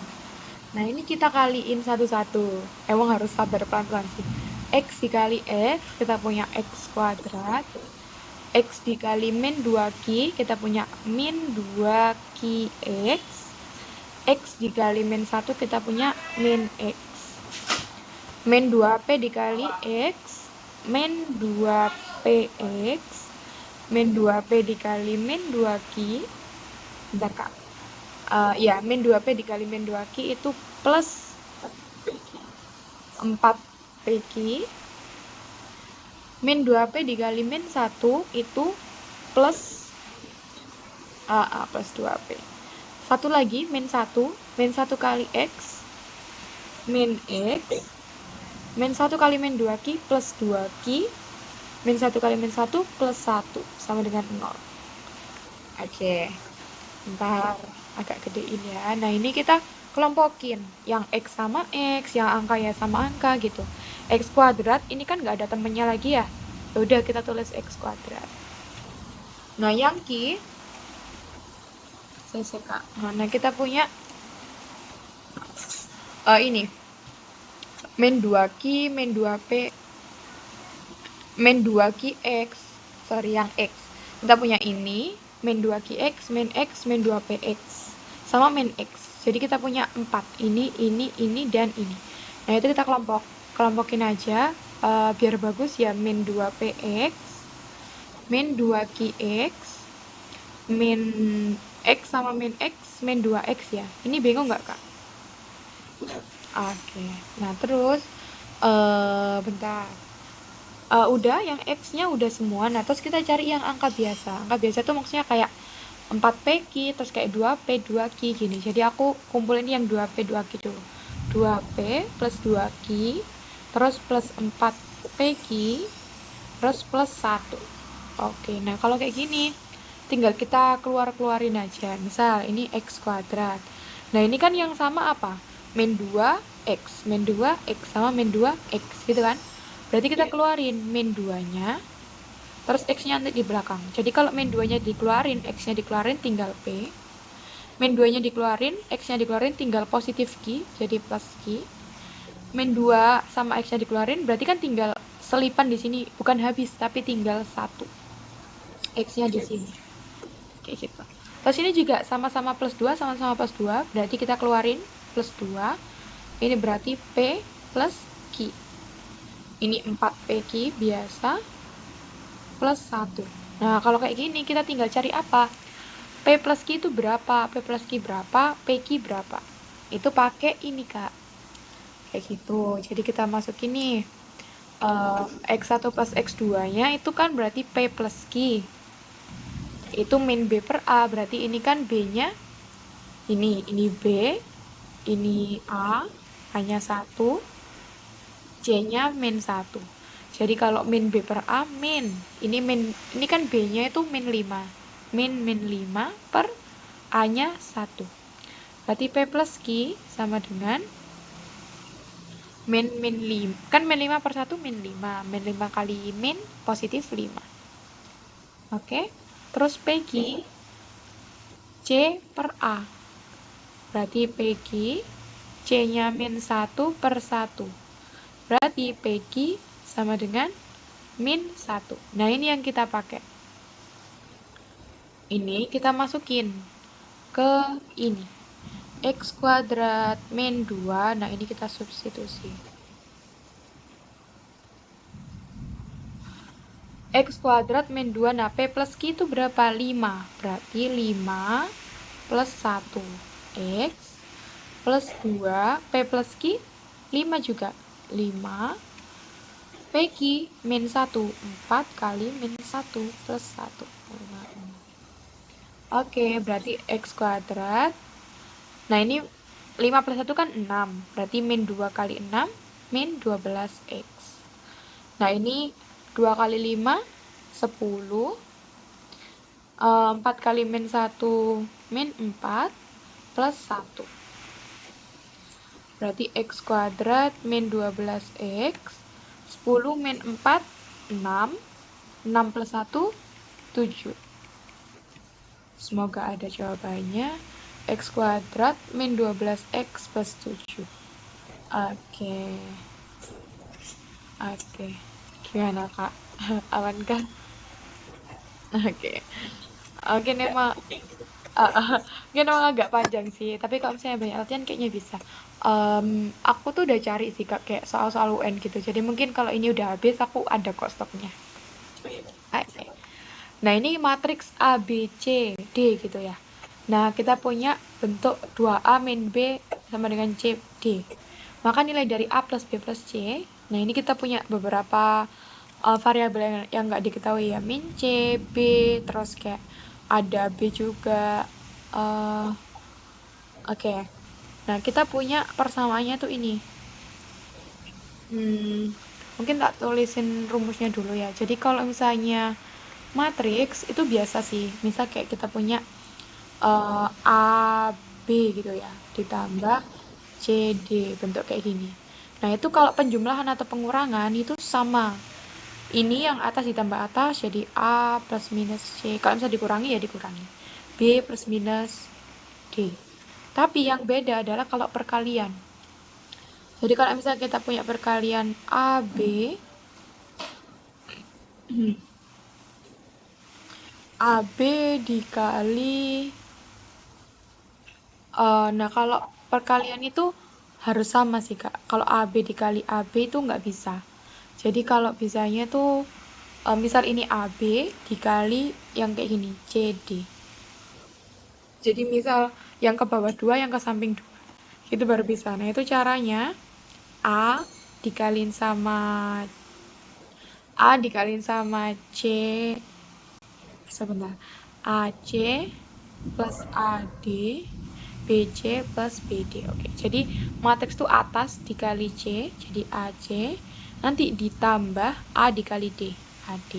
Nah, ini kita kaliin satu-satu. Emang harus sabar pelan-pelan sih. X dikali X, kita punya X kuadrat. X dikali min 2Q, kita punya min 2QX. X dikali min 1, kita punya min X. Min 2P dikali X, min 2PX, min 2P dikali min 2Q. Bentar, Kak. Ya, min 2P dikali min 2Q itu plus 4PQ. Min 2P dikali min 1 itu plus plus 2P. Satu lagi, min 1 kali X, min X, min 1 kali min 2Q plus 2Q, min 1 kali min 1 plus 1 sama dengan 0. Oke. Bentar, agak gedein ya. Nah, ini kita kelompokin. Yang X sama X, yang angka ya sama angka gitu. X kuadrat, ini kan nggak ada temennya lagi ya. Udah, kita tulis X kuadrat. Nah, yang Q, nah, kita punya ini. Min 2Q, min 2P, min 2QX, sorry, yang X. Kita punya ini, min 2QX, min X, min 2PX, sama min X. Jadi kita punya 4, ini, dan ini. Nah, itu kita kelompokin aja, biar bagus ya, min 2PX, min 2QX, min X sama min X, min 2X ya. Ini bingung nggak, Kak? Oke, nah terus, bentar. Udah, yang X-nya udah semua. Nah, terus kita cari yang angka biasa. Angka biasa itu maksudnya kayak 4PQ, terus kayak 2P, 2Q gini. Jadi aku kumpulin yang 2P, 2Q dulu. 2P plus 2Q, terus plus 4PQ, terus plus 1. Oke, nah kalau kayak gini, tinggal kita keluarin aja. Misal, ini X kuadrat. Nah, ini kan yang sama apa? Min 2X, min 2X sama min 2X, gitu kan? Berarti kita keluarin min 2-nya, terus X-nya nanti di belakang. Jadi kalau min 2-nya dikeluarin, X-nya dikeluarin, tinggal P. Min 2-nya dikeluarin, X-nya dikeluarin, tinggal positif Q, jadi plus Q. Min 2 sama X-nya dikeluarin, berarti kan tinggal selipan di sini. Bukan habis, tapi tinggal 1. X-nya di sini. Kayak gitu. Terus ini juga sama-sama plus 2, sama-sama plus 2, berarti kita keluarin plus 2. Ini berarti P plus Q. Ini 4PQ biasa plus 1. Nah, kalau kayak gini kita tinggal cari apa? P plus Q itu berapa? P plus Q berapa? PQ berapa? Itu pakai ini, Kak. Kayak gitu. Jadi kita masukin nih. X1 plus X2-nya itu kan berarti P plus Q. Itu min B per A. Berarti ini kan B-nya ini B, ini A, hanya 1. C-nya min 1. Jadi kalau min B per A min, ini kan B-nya itu min 5. Min 5 per A-nya 1. Berarti P plus Q sama dengan min 5. Kan min 5 per 1 min 5. Min 5 kali min positif 5. Oke. Terus PQ C per A. Berarti PQ C-nya min 1 per 1. Berarti PQ sama dengan min 1. Nah, ini yang kita pakai. ini kita masukin ke ini. X kuadrat min 2, nah ini kita substitusi. X kuadrat min 2, nah P plus Q itu berapa? 5. Berarti 5 plus 1. X plus 2, P plus Q 5 juga. 5 PQ min 1, 4 kali min 1 plus 1. Oke, berarti X kuadrat. Nah, ini 5 plus 1 kan 6. Berarti min 2 kali 6, min 12X. Nah, ini 2 kali 5, 10. 4 kali min 1, min 4, plus 1. Berarti X kuadrat min 12X. 10 min 4, 6. 6 plus 1, 7. Semoga ada jawabannya. X kuadrat min 12X plus 7. Oke. Gimana, Kak? Aman kan? Oke. Ini emang agak panjang sih, tapi kalau misalnya banyak latihan kayaknya bisa. Aku tuh udah cari sih, Kak, kayak soal-soal UN gitu. Jadi mungkin kalau ini udah habis, aku ada kok stoknya. Oke. Nah, ini matriks A, B, C, D gitu ya. Nah, kita punya bentuk 2A min B sama dengan C, D. Maka nilai dari A plus B plus C, nah ini kita punya beberapa variabel yang nggak diketahui ya. Min C, B, terus kayak ada B juga. Oke. Nah, kita punya persamaannya tuh ini. Mungkin tak tulisin rumusnya dulu ya. Jadi kalau misalnya matriks itu biasa sih, misal kayak kita punya A, B gitu ya, ditambah C, D, bentuk kayak gini. Nah, itu kalau penjumlahan atau pengurangan itu sama. Ini yang atas ditambah atas, jadi A plus minus C. Kalau misalnya dikurangi ya dikurangi. B plus minus D. Tapi yang beda adalah kalau perkalian. Jadi kalau misalnya kita punya perkalian AB, AB dikali nah kalau perkalian itu harus sama sih, Kak. Kalau AB dikali AB itu nggak bisa. Jadi kalau bisanya tuh misal ini AB dikali yang kayak gini CD. Jadi misal yang ke bawah 2, yang ke samping 2. Itu baru bisa. Nah, itu caranya A dikaliin sama C, sebentar, AC plus AD, BC plus BD. Oke, jadi matriks itu atas dikali C, jadi AC, nanti ditambah A dikali D, AD.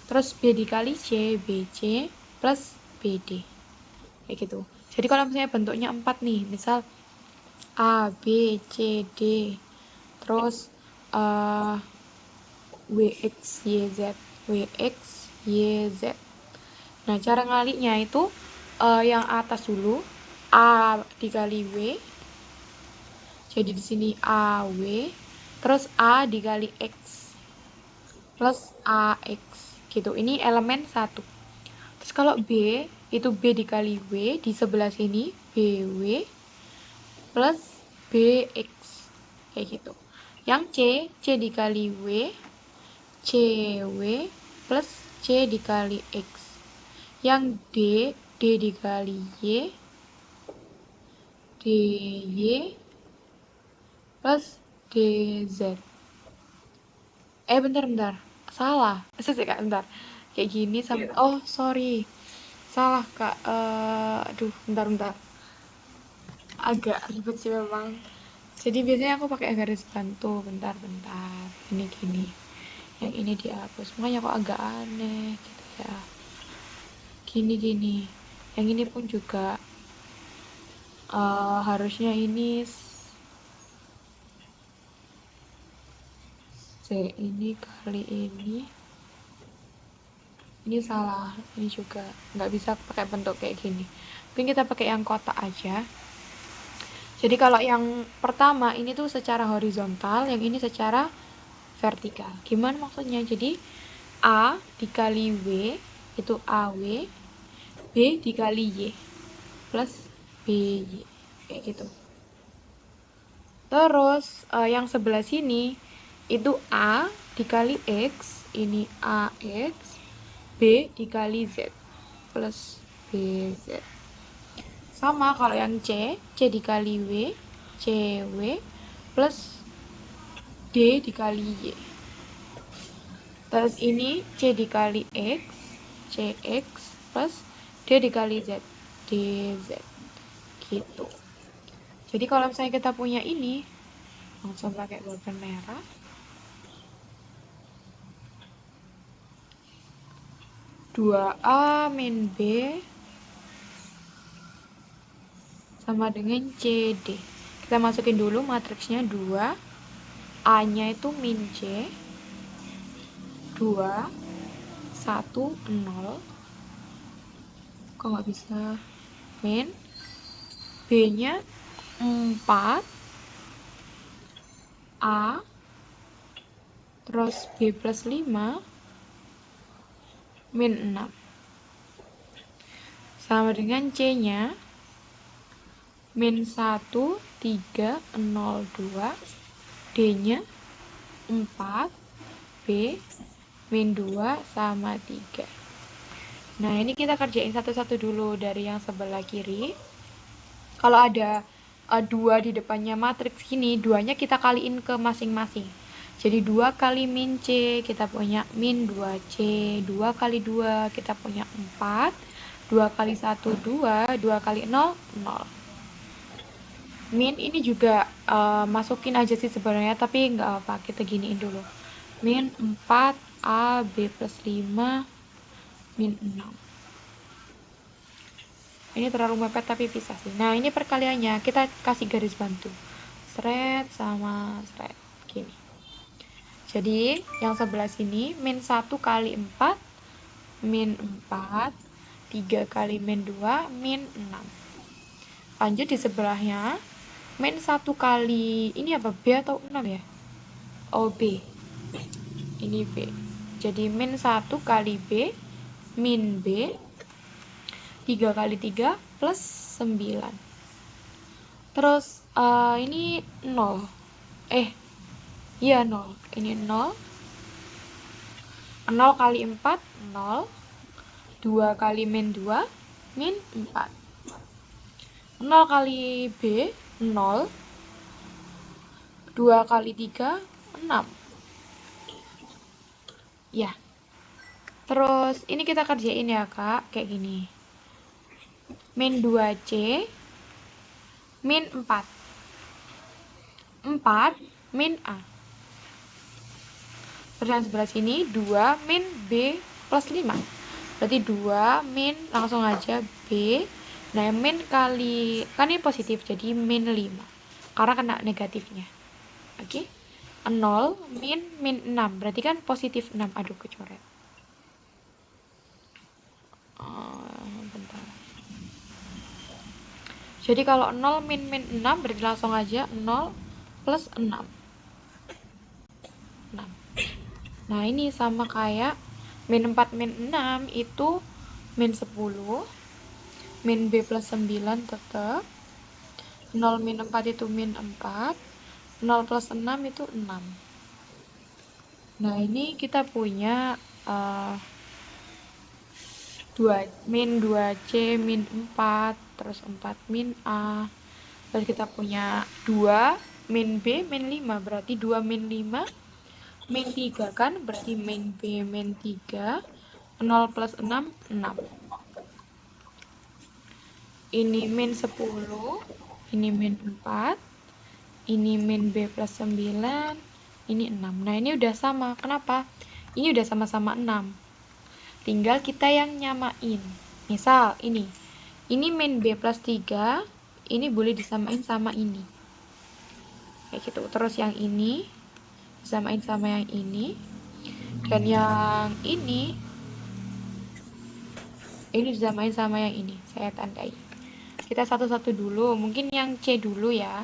Terus B dikali C, BC plus BD. Kayak gitu. Jadi kalau misalnya bentuknya 4 nih, misal A, B, C, D, terus WX, YZ, WX, YZ. Nah, cara ngaliknya itu yang atas dulu, A dikali W. Jadi di sini AW, terus A dikali X plus AX gitu. Ini elemen 1. Terus kalau B, itu B dikali W, di sebelah sini BW plus BX. Kayak gitu. Yang C dikali W, CW plus C dikali X. Yang D dikali Y, DY plus DZ. Bentar. Salah. Kak, bentar. Kayak gini sama... Oh, sorry. Salah, Kak. Bentar. Agak ribet sih memang. Jadi biasanya aku pakai garis bantu. Bentar. Ini gini. Yang ini dihapus. Makanya kok agak aneh gitu ya. Gini. Yang ini pun juga harusnya ini C ini kali ini salah, ini juga nggak bisa pakai bentuk kayak gini. Mungkin kita pakai yang kotak aja. Jadi kalau yang pertama ini tuh secara horizontal, yang ini secara vertikal. Gimana maksudnya? Jadi A dikali W itu AW B dikali Y plus BY. Kayak gitu. Terus yang sebelah sini itu A dikali X, ini AX, B dikali Z plus BZ. Sama kalau yang C dikali W, CW plus D dikali Y. Terus ini C dikali X, CX plus D dikali Z, DZ. Gitu. Jadi kalau misalnya kita punya ini, langsung pakai bolpen merah. Dua A min B sama dengan CD. Kita masukin dulu matriksnya 2. A-nya itu min C. 2, 1, 0. Kok nggak bisa? Min. B-nya 4. A. Terus B plus 5. Min 6. Sama dengan C-nya min 1, 3, 0, 2. D-nya 4. B min 2 sama 3. Nah, ini kita kerjain satu-satu dulu dari yang sebelah kiri. Kalau ada 2 di depannya matriks gini, 2-nya kita kaliin ke masing-masing. Jadi 2 kali min C, kita punya min 2C. 2 kali 2, kita punya 4. 2 kali 1, 2. 2 kali 0, 0. Min ini juga masukin aja sih sebenarnya, tapi nggak apa, kita giniin dulu. Min 4 A B plus 5 min 6. Ini terlalu mepet tapi bisa sih. Nah, ini perkaliannya kita kasih garis bantu. Seret sama seret. Gini. Jadi, yang sebelah sini min 1 kali 4 min 4. 3 kali min 2 min 6. Lanjut di sebelahnya min 1 kali ini apa? B atau 6 ya? Oh, B. Ini B. Jadi min 1 kali B min B 3 kali 3 plus 9. Terus ini 0. Iya 0. Ini 0. 0 kali 4, 0. 2 kali min 2, min 4. 0 kali B, 0. 2 kali 3, 6. Ya. Terus ini kita kerjain ya Kak, kayak gini. Min 2C, min 4. 4 min A. Terus yang sebelah sini 2 min B plus 5. Berarti 2 min, langsung aja B. Nah, min kali, kan ini positif, jadi min 5. Karena kena negatifnya. Oke. 0 min 6. Berarti kan positif 6. Aduh, kecoret. Bentar. Jadi kalau 0 min 6 berarti langsung aja 0 plus 6. 6. Nah, ini sama kayak min 4 min 6 itu min 10. Min B plus 9 tetap. 0 min 4 itu min 4. 0 plus 6 itu 6. Nah, ini kita punya min 2C min 4, terus 4 min A. Terus kita punya 2 min B min 5, berarti 2 min 5 min 3 kan, berarti min B min 3. 0 plus 6, 6. Ini min 10, ini min 4, ini min B plus 9, ini 6. Nah, ini udah sama. Kenapa? Ini udah sama-sama 6. Tinggal kita yang nyamain. Misal, ini min B plus 3, ini boleh disamain sama ini. Kayak gitu. Terus yang ini, disamain sama yang ini. Dan yang ini disamain sama yang ini. Saya tandai. Kita satu-satu dulu. Mungkin yang C dulu ya.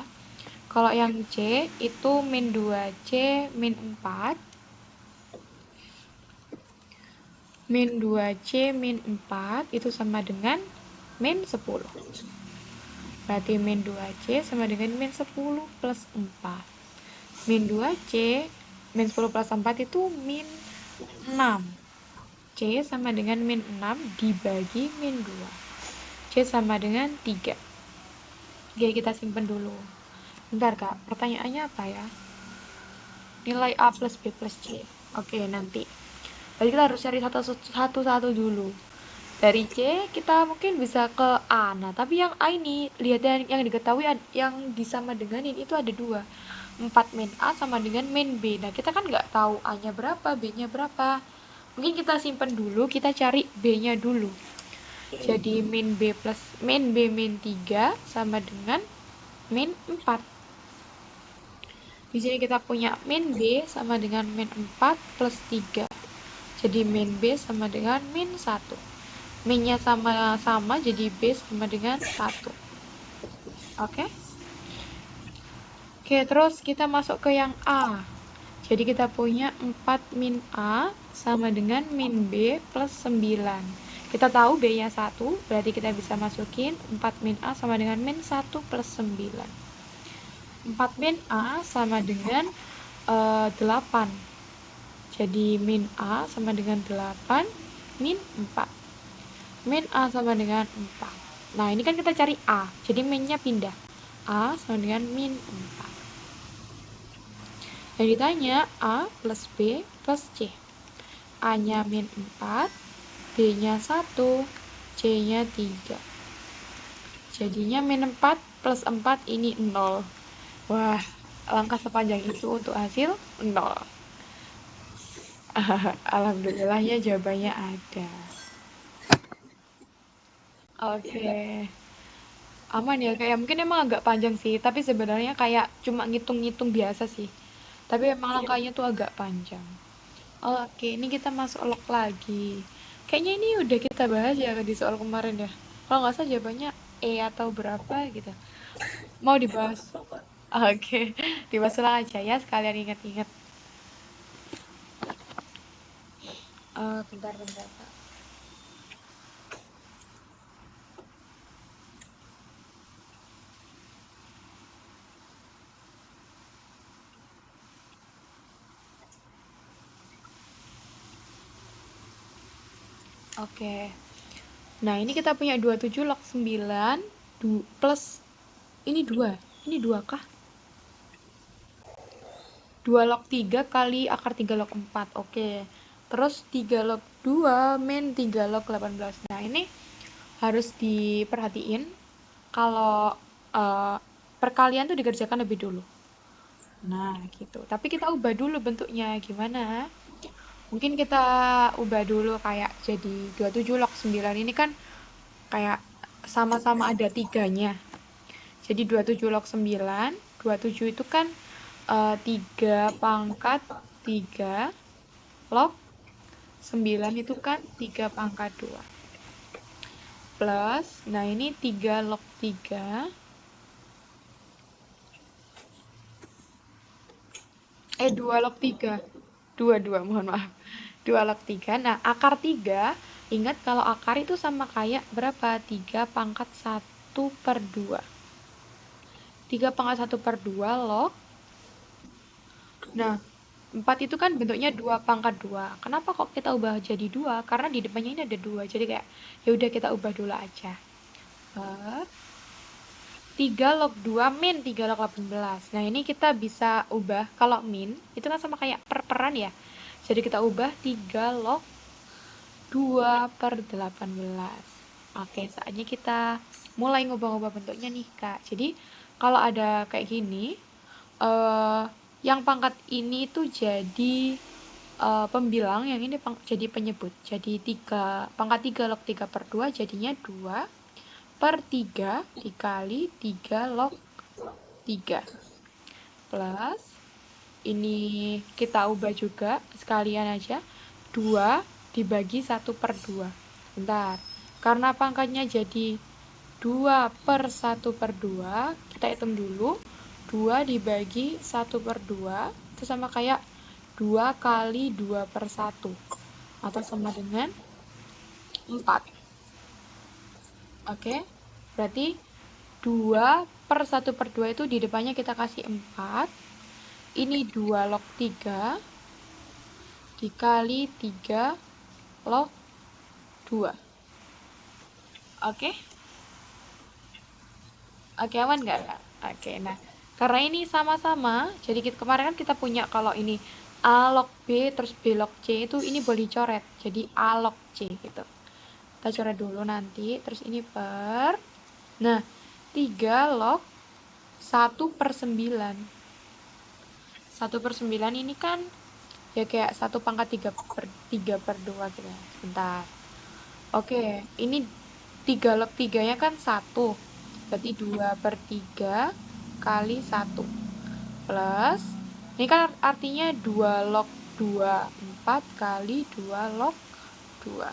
Kalau yang C itu min 2C min 4. min 2C min 4 itu sama dengan min 10. Berarti min 2C sama dengan min 10 plus 4. Min 2C, min 10 plus 4 itu min 6. C sama dengan min 6 dibagi min 2. C sama dengan 3. Oke, kita simpen dulu. Bentar, Kak. Pertanyaannya apa ya? Nilai A plus B plus C. Oke, nanti. Jadi kita harus cari satu-satu dulu. Dari C, kita mungkin bisa ke A. Nah, tapi yang A ini, lihat yang diketahui yang disama denganin itu ada 2. 4 min A sama dengan min B. Nah, kita kan nggak tahu A-nya berapa, B-nya berapa. Mungkin kita simpan dulu, kita cari B-nya dulu. Jadi min B min 3 sama dengan min 4. Di sini kita punya min B sama dengan min 4 plus 3. Jadi min B sama dengan min 1. Min-nya sama-sama, jadi B sama dengan 1. Oke? Oke, terus kita masuk ke yang A. Jadi kita punya 4 min A sama dengan min B plus 9. Kita tahu B-nya 1, berarti kita bisa masukin 4 min A sama dengan min 1 plus 9. 4 min A sama dengan 8. Jadi min A sama dengan 8 min 4. Min A sama dengan 4. Nah, ini kan kita cari A. Jadi min-nya pindah. A sama dengan min 4. Dan ditanya A plus B plus C. A-nya min 4, B-nya 1, C-nya 3. Jadinya min 4 plus 4 ini 0. Wah, langkah sepanjang itu untuk hasil 0. Alhamdulillahnya jawabannya ada. Oke. Aman ya, kayak mungkin emang agak panjang sih, tapi sebenarnya kayak cuma ngitung-ngitung biasa sih. Tapi emang langkahnya tuh agak panjang. Oke, ini kita masuk log lagi. Kayaknya ini udah kita bahas ya di soal kemarin ya. Kalau nggak salah jawabannya E atau berapa gitu. Mau dibahas? Oke, dibahas ulang aja ya, sekalian ingat-ingat. Bentar, Pak. Oke. Nah, ini kita punya 27 log 9 plus ini 2. Ini 2 kah? 2 log 3 kali akar 3 log 4. Oke. Terus 3 log 2 min 3 log 18. Nah, ini harus diperhatiin kalau perkalian tuh dikerjakan lebih dulu. Nah, gitu. Tapi kita ubah dulu bentuknya. Gimana? Mungkin kita ubah dulu kayak jadi 27 log 9 ini kan kayak sama-sama ada 3-nya. Jadi 27 log 9, 27 itu kan 3 pangkat 3 log 9 itu kan 3 pangkat 2. Plus, nah ini 3 log 3. 2 log 3. 2, mohon maaf. 2 log 3. Nah, akar 3, ingat kalau akar itu sama kayak berapa? 3 pangkat 1 per 2. 3 pangkat 1 per 2 log. Nah, 4 itu kan bentuknya 2 pangkat 2. Kenapa kok kita ubah jadi 2? Karena di depannya ini ada 2. Jadi kayak, ya udah kita ubah dulu aja. 3 log 2 min 3 log 18. Nah, ini kita bisa ubah, kalau min, itu kan sama kayak per-peran ya. Jadi kita ubah 3 log 2 per 18. Oke, saatnya kita mulai ngubah-ngubah bentuknya nih, Kak. Jadi, kalau ada kayak gini, yang pangkat ini tuh jadi pembilang, yang ini jadi penyebut. Jadi pangkat 3 log 3 per 2 jadinya 2 per 3 dikali 3 log 3. Plus, ini kita ubah juga, sekalian aja, 2 dibagi 1 per 2. Bentar, karena pangkatnya jadi 2 per 1 per 2, kita hitung dulu. 2 dibagi 1 per 2, itu sama kayak 2 kali 2 per 1. atau sama dengan 4. Oke, berarti 2/1/2 itu di depannya kita kasih 4. Ini 2 log 3 dikali 3 log 2. Oke? Oke, aman nggak, Kak? Oke, nah, karena ini sama-sama, jadi kemarin kan kita punya kalau ini A log B, terus B log C, itu ini boleh dicoret. Jadi A log C, gitu. Kita coret dulu nanti, terus ini per... Nah, 3 log 1/9. 1/9 ini kan ya kayak 1/3 per 2 gitu ya. Sebentar. Oke, ini 3 log 3-nya kan 1. Berarti 2/3 kali 1. Plus, ini kan artinya 2 log 2, 4 kali 2 log 2.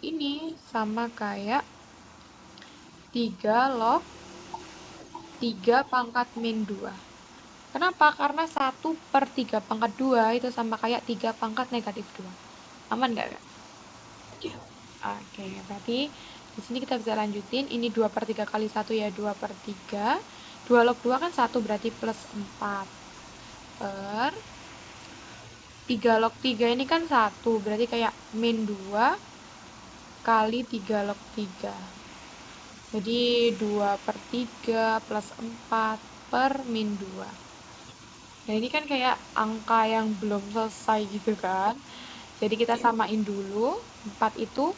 Ini sama kayak 3 log 3 pangkat min 2. Kenapa? Karena 1/3/2 itu sama kayak 3 pangkat negatif 2. Aman nggak, Kak? Oke, berarti di sini kita bisa lanjutin. Ini 2/3 kali 1 ya 2/3. 2 log 2 kan 1 berarti plus 4. Per 3 log 3 ini kan 1 berarti kayak min 2 kali 3 log 3. Jadi 2/3 plus 4 per min 2. Nah ini kan kayak angka yang belum selesai gitu kan. Jadi kita samain dulu. 4 itu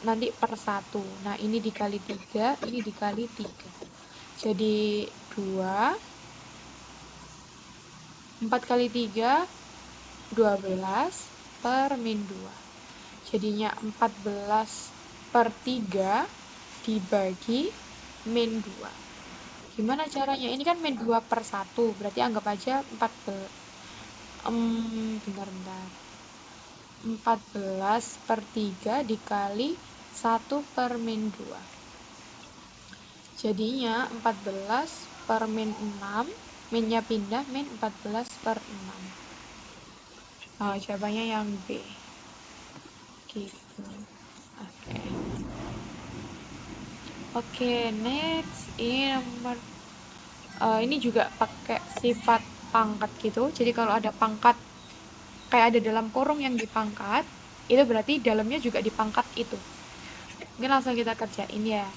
nanti per 1. Nah ini dikali 3, ini dikali 3. Jadi 2. 4 kali 3, 12 per min 2. Jadinya 14/3 dibagi min 2. Gimana caranya? Ini kan min 2/1, berarti anggap aja 14. Bentar. 14/3 dikali 1 per min 2. Jadinya 14 per min 6. Minnya pindah, min 14/6. Oh, jawabannya yang B. Gitu. Oke, next. Ini nomor... ini juga pakai sifat pangkat gitu. Jadi kalau ada pangkat kayak ada dalam kurung yang dipangkat, itu berarti dalamnya juga dipangkat itu. Mungkin langsung kita kerjain ya.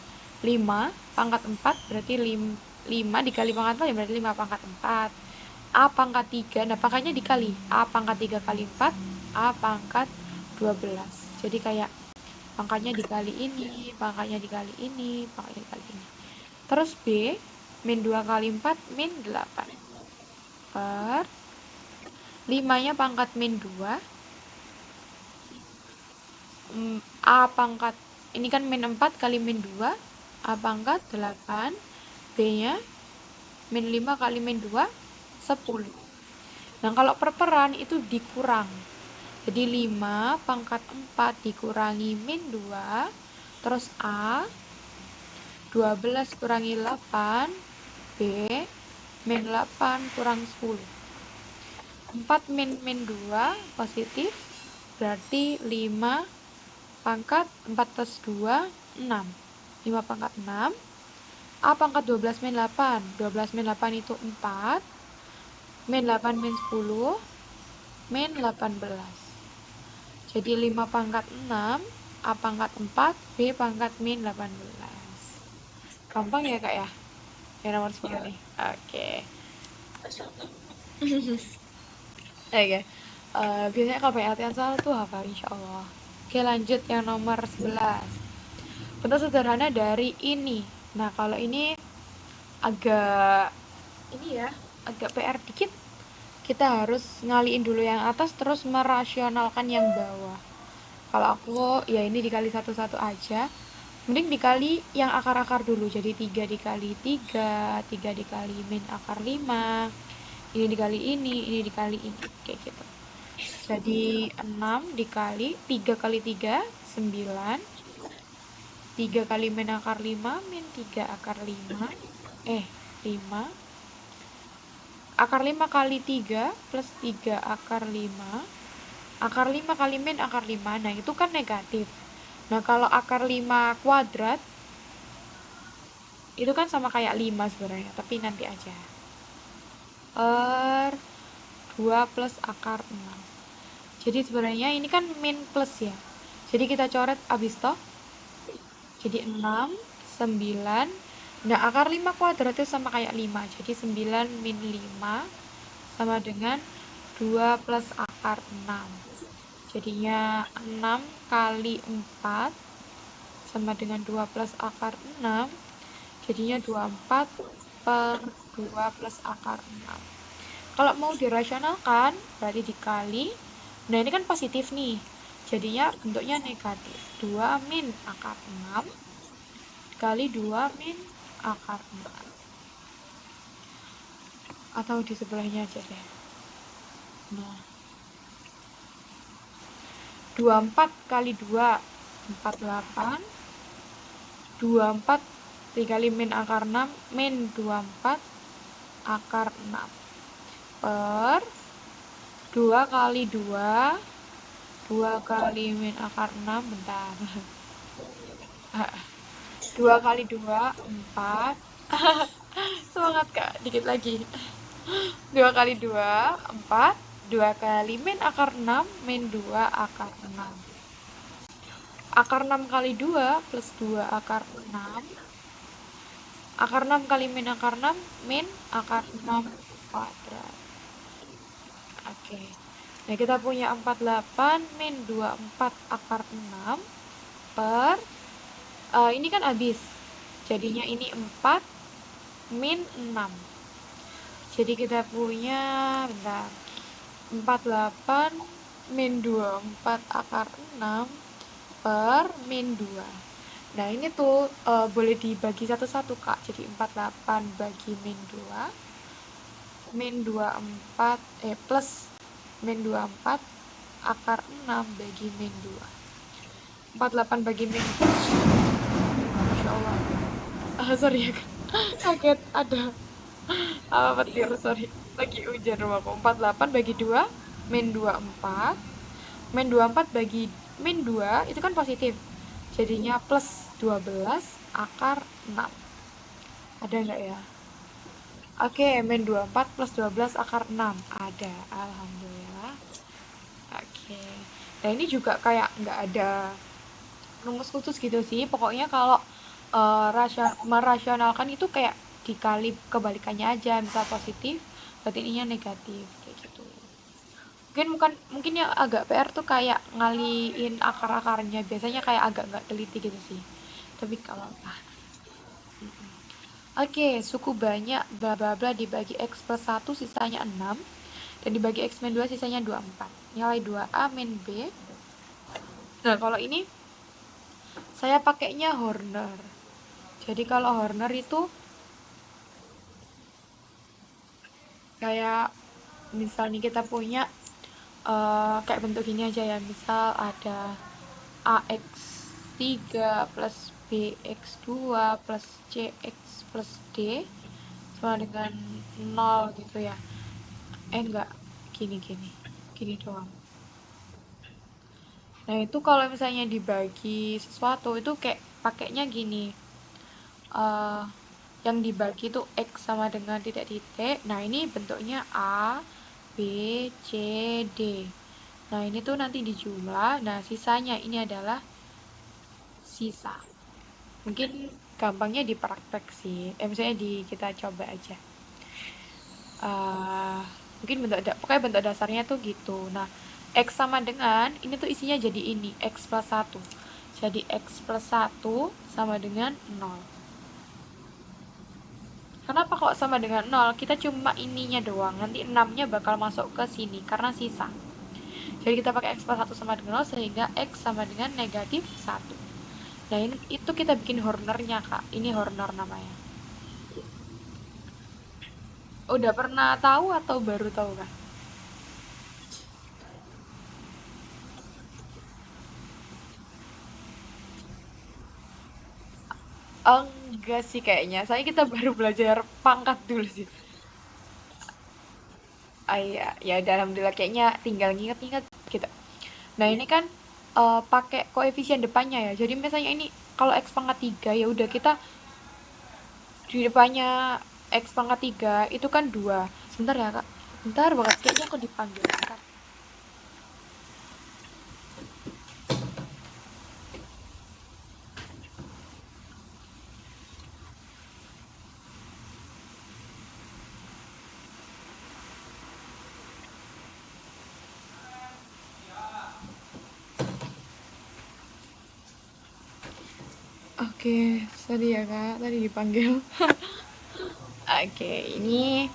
5 pangkat 4 berarti 5 dikali pangkat 4 ya berarti 5 pangkat 4. A pangkat 3, nah pangkatnya dikali. A pangkat 3 kali 4, A pangkat 12. Jadi kayak pangkatnya dikali ini, pangkatnya dikali ini, pangkatnya dikali ini. Terus B, min 2 kali 4, min 8. Per 5-nya pangkat min 2. A pangkat, ini kan min 4 kali min 2. A pangkat 8. B-nya min 5 kali min 2, 10. Nah, kalau perperan itu dikurang. Jadi 5 pangkat 4 dikurangi min 2. Terus A, 12 kurangi 8. B, min 8 kurang 10. 4 min 2 positif. Berarti 5 pangkat 4 plus 2, 6. 5 pangkat 6. A pangkat 12 min 8. 12 min 8 itu 4. Min 8 min 10. Min 18. Jadi 5 pangkat 6. A pangkat 4. B pangkat min 18. Gampang ya, Kak ya? Yang nomor 10 nih. Oke. Oke. Biasanya kalau banyak latihan soal tuh hafal insya Allah. Oke, lanjut yang nomor 11. Bentuk sederhana dari ini. Nah, kalau ini agak PR dikit. Kita harus ngaliin dulu yang atas terus merasionalkan yang bawah. Kalau aku ya ini dikali satu-satu aja. Mending dikali yang akar-akar dulu. Jadi 3 dikali 3, 3 dikali min akar 5. Ini dikali ini dikali ini. Kayak gitu. Jadi 6 dikali 3 kali 3, 9. 3 kali min akar 5, min 3 akar 5. 5. Akar 5 kali 3 plus 3 akar 5. Akar 5 kali min akar 5. Nah, itu kan negatif. Nah, kalau akar 5 kuadrat, itu kan sama kayak 5 sebenarnya, tapi nanti aja. Per 2 plus akar 6. Jadi sebenarnya ini kan min plus ya. Jadi kita coret abis toh. Jadi 6, 9. Nah, akar 5 kuadrat itu sama kayak 5. Jadi 9 min 5 sama dengan 2 plus akar 6. Jadinya 6 kali 4 sama dengan 2 plus akar 6. Jadinya 24 per 2 plus akar 6. Kalau mau dirasionalkan, berarti dikali. Nah, ini kan positif nih. Jadinya bentuknya negatif. 2 min akar 6 dikali 2 min akar 6. Atau di sebelahnya aja deh. Nah, 24 kali 2, 48. 24 dikali min akar 6, min 24 akar 6. Per 2 kali 2, 2 kali min akar 6, bentar. 2 kali 2, 4. Semangat Kak, dikit lagi. 2 kali 2, 4. 2 kali min akar 6, min 2 akar 6. Akar 6 kali 2 plus 2 akar 6. Akar 6 kali min akar 6, min akar 6 kuadrat. Oke. Nah, kita punya 48 min 24 akar 6 per ini kan habis. Jadinya ini 4 min 6. Jadi kita punya bentar. 48 min 24 akar 6 per min 2. Nah, ini tuh boleh dibagi satu-satu, Kak. Jadi 48 bagi min 2. Min 24 plus min 24 akar 6 bagi min 2. 48 bagi min 2. Masya Allah. Sorry ya, Kak. Kaget ada apa petir, sorry. Lagi hujan rumahku. 48 bagi 2, min 24. Min 24 bagi min 2 itu kan positif. Jadinya plus 12 akar 6. Ada nggak ya? Oke, min 24 plus 12 akar 6. Ada, alhamdulillah. Oke. Nah, ini juga kayak nggak ada rumus khusus gitu sih. Pokoknya kalau merasionalkan itu kayak dikali kebalikannya aja. Misal positif, berarti ininya negatif. Kayak gitu. Mungkin yang agak PR tuh kayak ngaliin akar-akarnya. Biasanya kayak agak nggak teliti gitu sih. Tapi kalau apa. Oke, suku banyak bla bla bla dibagi X plus 1 sisanya 6 dan dibagi X min 2 sisanya 24. Nilai 2A min B. Nah, kalau ini saya pakainya Horner. Jadi kalau Horner itu kayak misalnya kita punya kayak bentuk gini aja ya. Misal ada AX3 plus BX2 plus CX plus D sama dengan 0 gitu ya. Enggak, gini doang. Nah, itu kalau misalnya dibagi sesuatu itu kayak pakainya gini. Yang dibagi itu X sama dengan titik-titik. Nah, ini bentuknya A, B, C, D. Nah, ini tuh nanti dijumlah. Nah, sisanya ini adalah sisa. Mungkin gampangnya di praktek sih. Misalnya kita coba aja. Mungkin pokoknya bentuk dasarnya tuh gitu. Nah, X sama dengan, ini tuh isinya jadi ini, X plus 1. Jadi X plus 1 sama dengan 0. Kenapa kok sama dengan 0? Kita cuma ininya doang. Nanti 6-nya bakal masuk ke sini karena sisa. Jadi kita pakai X plus 1 sama dengan 0 sehingga X sama dengan negatif 1. Nah, itu kita bikin Hornernya, Kak. Ini Horner namanya. Udah pernah tahu atau baru tahu, Kak? Enggak sih kayaknya. Saya kita baru belajar pangkat dulu sih. Ah iya, ya udah alhamdulillah kayaknya tinggal nginget-nginget gitu. Nah, ini kan pakai koefisien depannya ya. Jadi misalnya ini kalau X pangkat 3, ya udah kita di depannya X pangkat 3 itu kan 2. Sebentar ya, Kak. Bentar banget, kayaknya aku dipanggil. Bentar. Oke, sorry ya Kak, tadi dipanggil. Oke, ini.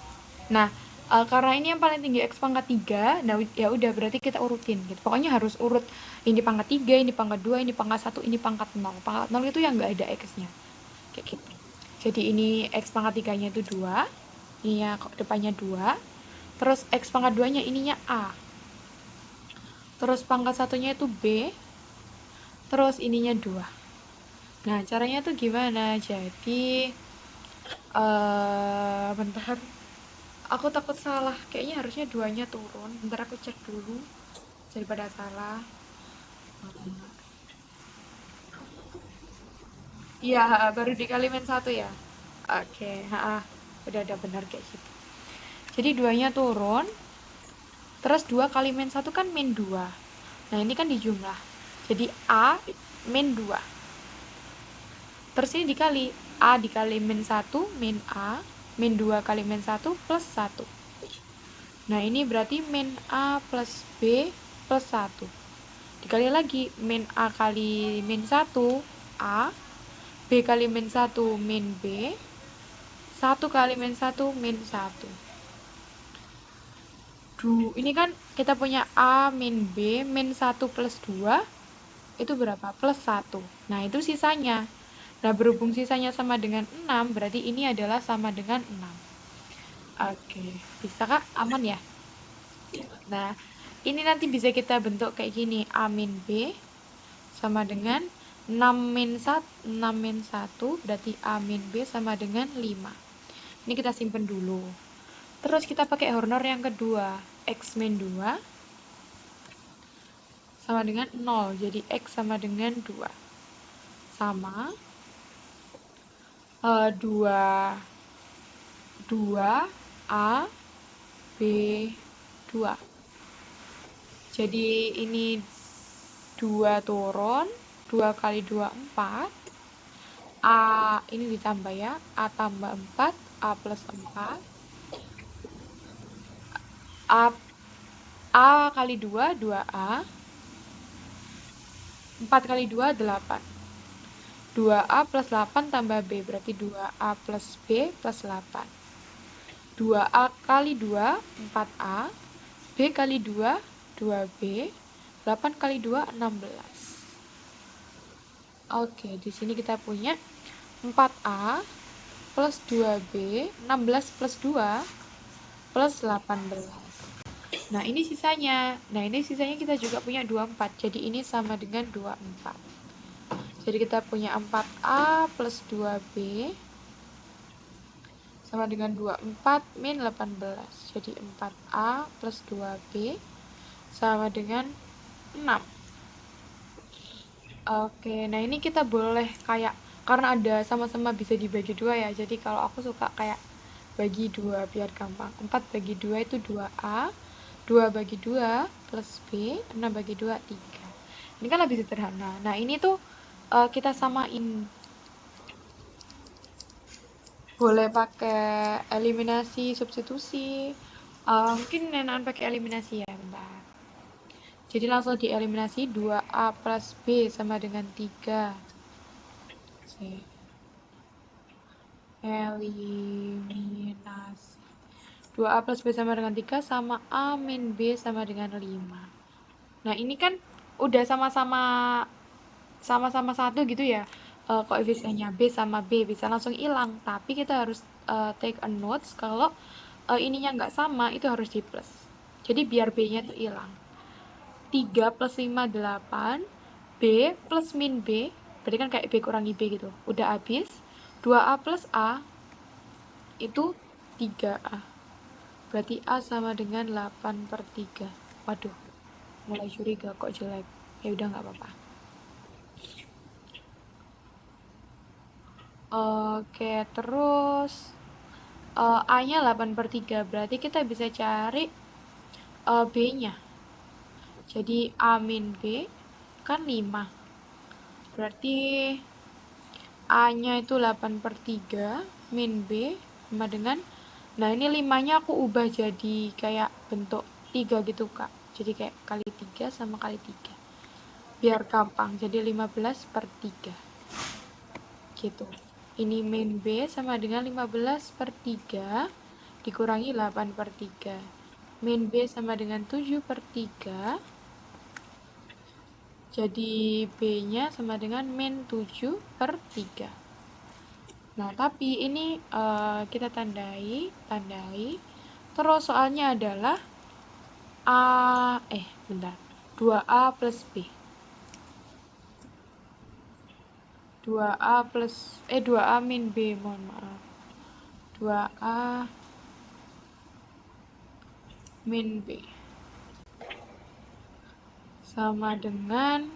Nah, karena ini yang paling tinggi X pangkat 3, nah ya udah berarti kita urutin gitu. Pokoknya harus urut ini pangkat 3, ini pangkat 2, ini pangkat 1, ini pangkat 0. Pangkat 0 itu yang nggak ada X-nya. Kayak gitu. Jadi ini X pangkat 3-nya itu 2, ininya depannya 2. Terus X pangkat 2-nya ininya A. Terus pangkat 1-nya itu B. Terus ininya 2. Nah, caranya tuh gimana? Jadi, bentar. Aku takut salah. Kayaknya harusnya 2-nya turun. Bentar aku cek dulu. Daripada salah. Iya, baru dikali min 1 ya? Oke, udah benar kayak gitu. Jadi 2-nya turun. Terus 2 kali min 1 kan min 2. Nah, ini kan dijumlah. Jadi A min 2. Terus ini dikali. A dikali min 1 min A. Min 2 kali min 1 plus 1. Nah, ini berarti min A plus B plus 1. Dikali lagi. Min A kali min 1 A. B kali min 1 min B. 1 kali min 1 min 1. Ini kan kita punya A min B min 1 plus 2. Itu berapa? Plus 1. Nah, itu sisanya. Nah, berhubung sisanya sama dengan 6, berarti ini adalah sama dengan 6. Oke, bisa Kak? Aman ya? Nah, ini nanti bisa kita bentuk kayak gini. A min B sama dengan 6 min 1, 6 min 1, berarti A min B sama dengan 5. Ini kita simpen dulu. Terus kita pakai horner yang kedua. X min 2 sama dengan 0. Jadi X sama dengan 2. Sama 2 A B 2. Jadi ini 2 turun, 2 kali 2 4. A ini ditambah ya, A tambah 4, A plus 4. A kali 2, 2A. 4 kali 2, 8. 2A plus 8 tambah B, berarti 2A plus B plus 8. 2A kali 2, 4A. B kali 2, 2B. 8 kali 2, 16. Oke, di sini kita punya 4A plus 2B, 16 plus 2 plus 18. Nah, ini sisanya. Nah, ini sisanya kita juga punya 24. Jadi ini sama dengan 24. Jadi kita punya 4A plus 2B sama dengan 24 min 18. Jadi 4A plus 2B sama dengan 6. Oke, nah ini kita boleh kayak, karena ada sama-sama bisa dibagi 2 ya. Jadi kalau aku suka kayak bagi 2 biar gampang. 4 bagi 2 itu 2A. 2 bagi 2 plus B, 6 bagi 2, 3. Ini kan lebih sederhana. Nah, ini tuh kita samain. Boleh pakai eliminasi, substitusi. Mungkin enakan pakai eliminasi ya, bentar. Jadi langsung dieliminasi, 2A plus B sama dengan 3. Oke. Eliminasi. 2A plus B sama dengan 3 sama A min B sama dengan 5. Nah, ini kan udah sama-sama 1 gitu ya. Koefisiennya B sama B bisa langsung hilang. Tapi kita harus take a notes kalau ininya nggak sama, itu harus di plus. Jadi biar B-nya tuh hilang. 3 plus 5, 8. B plus min B, berarti kan kayak B kurangi B gitu. Udah habis. 2A plus A itu 3A. Berarti A sama dengan 8/3. Waduh. mulai curiga kok jelek. Ya udah nggak apa-apa. Oke, terus A-nya 8/3, berarti kita bisa cari B-nya. Jadi A min B kan 5. Berarti A-nya itu 8/3 min B sama dengan, nah ini 5-nya aku ubah jadi kayak bentuk 3 gitu Kak. Jadi kayak kali 3 sama kali 3. Biar gampang, jadi 15/3. Gitu. Ini min B sama dengan 15/3 dikurangi 8/3. Min B sama dengan 7/3. Jadi B-nya sama dengan min 7/3. Nah, tapi ini kita tandai. Terus soalnya adalah bentar. 2A plus B. 2A min B, mohon maaf. 2A min B. Sama dengan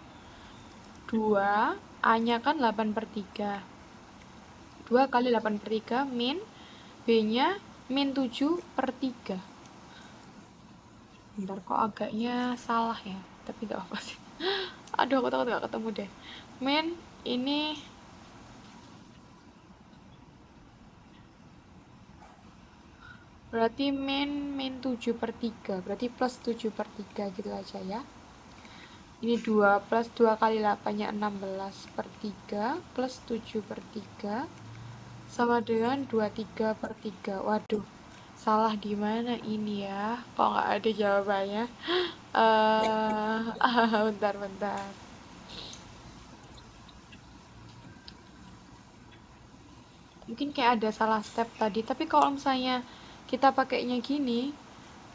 2, A-nya kan 8/3. 2 kali 8/3 min B-nya min 7/3. Bentar, kok agaknya salah ya, tapi gak apa sih. Aduh, aku takut gak ketemu deh. Min ini berarti min 7/3, berarti plus 7/3 gitu aja ya. Ini 2 plus 2 kali 8-nya 16/3 plus 7/3 sama dengan 23/3. Waduh, salah di mana ini ya? Kok nggak ada jawabannya? Bentar. Mungkin kayak ada salah step tadi, tapi kalau misalnya kita pakainya gini,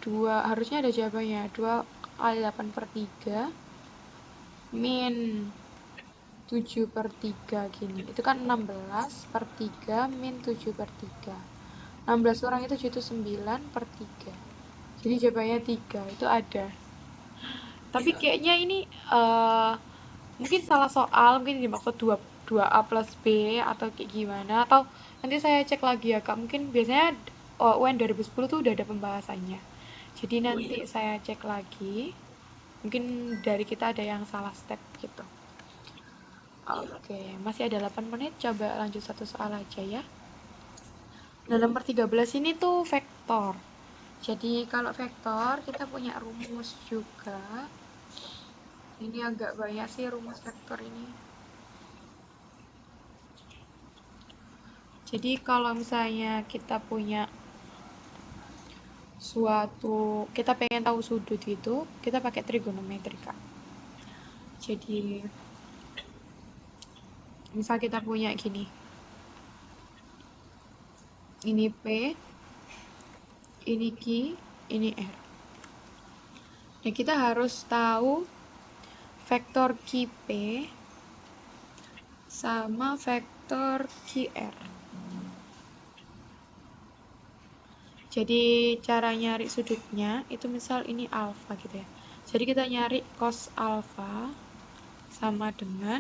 2 harusnya ada jawabannya. 2 kali 8/3 min 7/3 gini. Itu kan 16/3 min 7/3. 16 kurang itu 9/3. Jadi jawabannya 3, itu ada. Tapi kayaknya ini mungkin salah soal, mungkin dimaksud 2A plus B atau kayak gimana, atau nanti saya cek lagi ya Kak. Mungkin biasanya UN 2010 tuh udah ada pembahasannya. Jadi nanti saya cek lagi. Mungkin dari kita ada yang salah step gitu. Oke, masih ada 8 menit, coba lanjut satu soal aja ya. Nah, nomor 13 ini tuh vektor. Jadi kalau vektor kita punya rumus juga. Ini agak banyak sih rumus vektor ini. Jadi kalau misalnya kita punya kita pengen tahu sudut itu, kita pakai trigonometri Kak. Jadi misal kita punya gini, ini P, ini Q, ini R. Nah, kita harus tahu vektor QP sama vektor QR. Jadi cara nyari sudutnya itu misal ini alfa gitu ya. Jadi kita nyari cos alfa sama dengan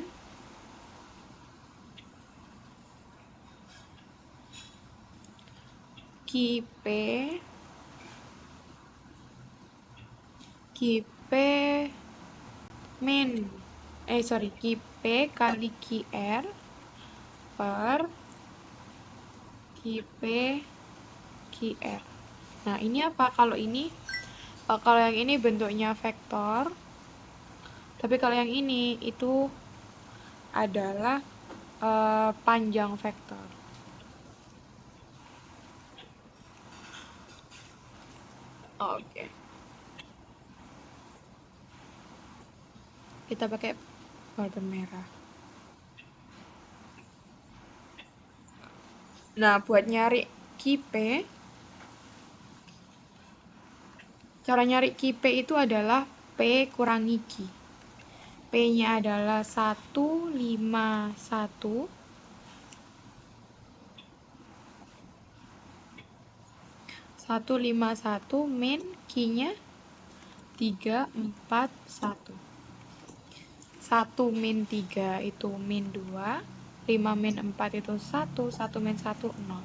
QP QP kali QR per QP QR. Nah, ini apa? Kalau yang ini bentuknya vektor, tapi kalau yang ini itu adalah panjang vektor. Oke. Kita pakai warna merah. Nah, buat nyari QP, cara nyari QP itu adalah P kurangi Q. P-nya adalah 151. 151 min Q-nya 3, 4, 1. 1 min 3 itu min 2, 5 min 4 itu 1, 1 min 1, 0.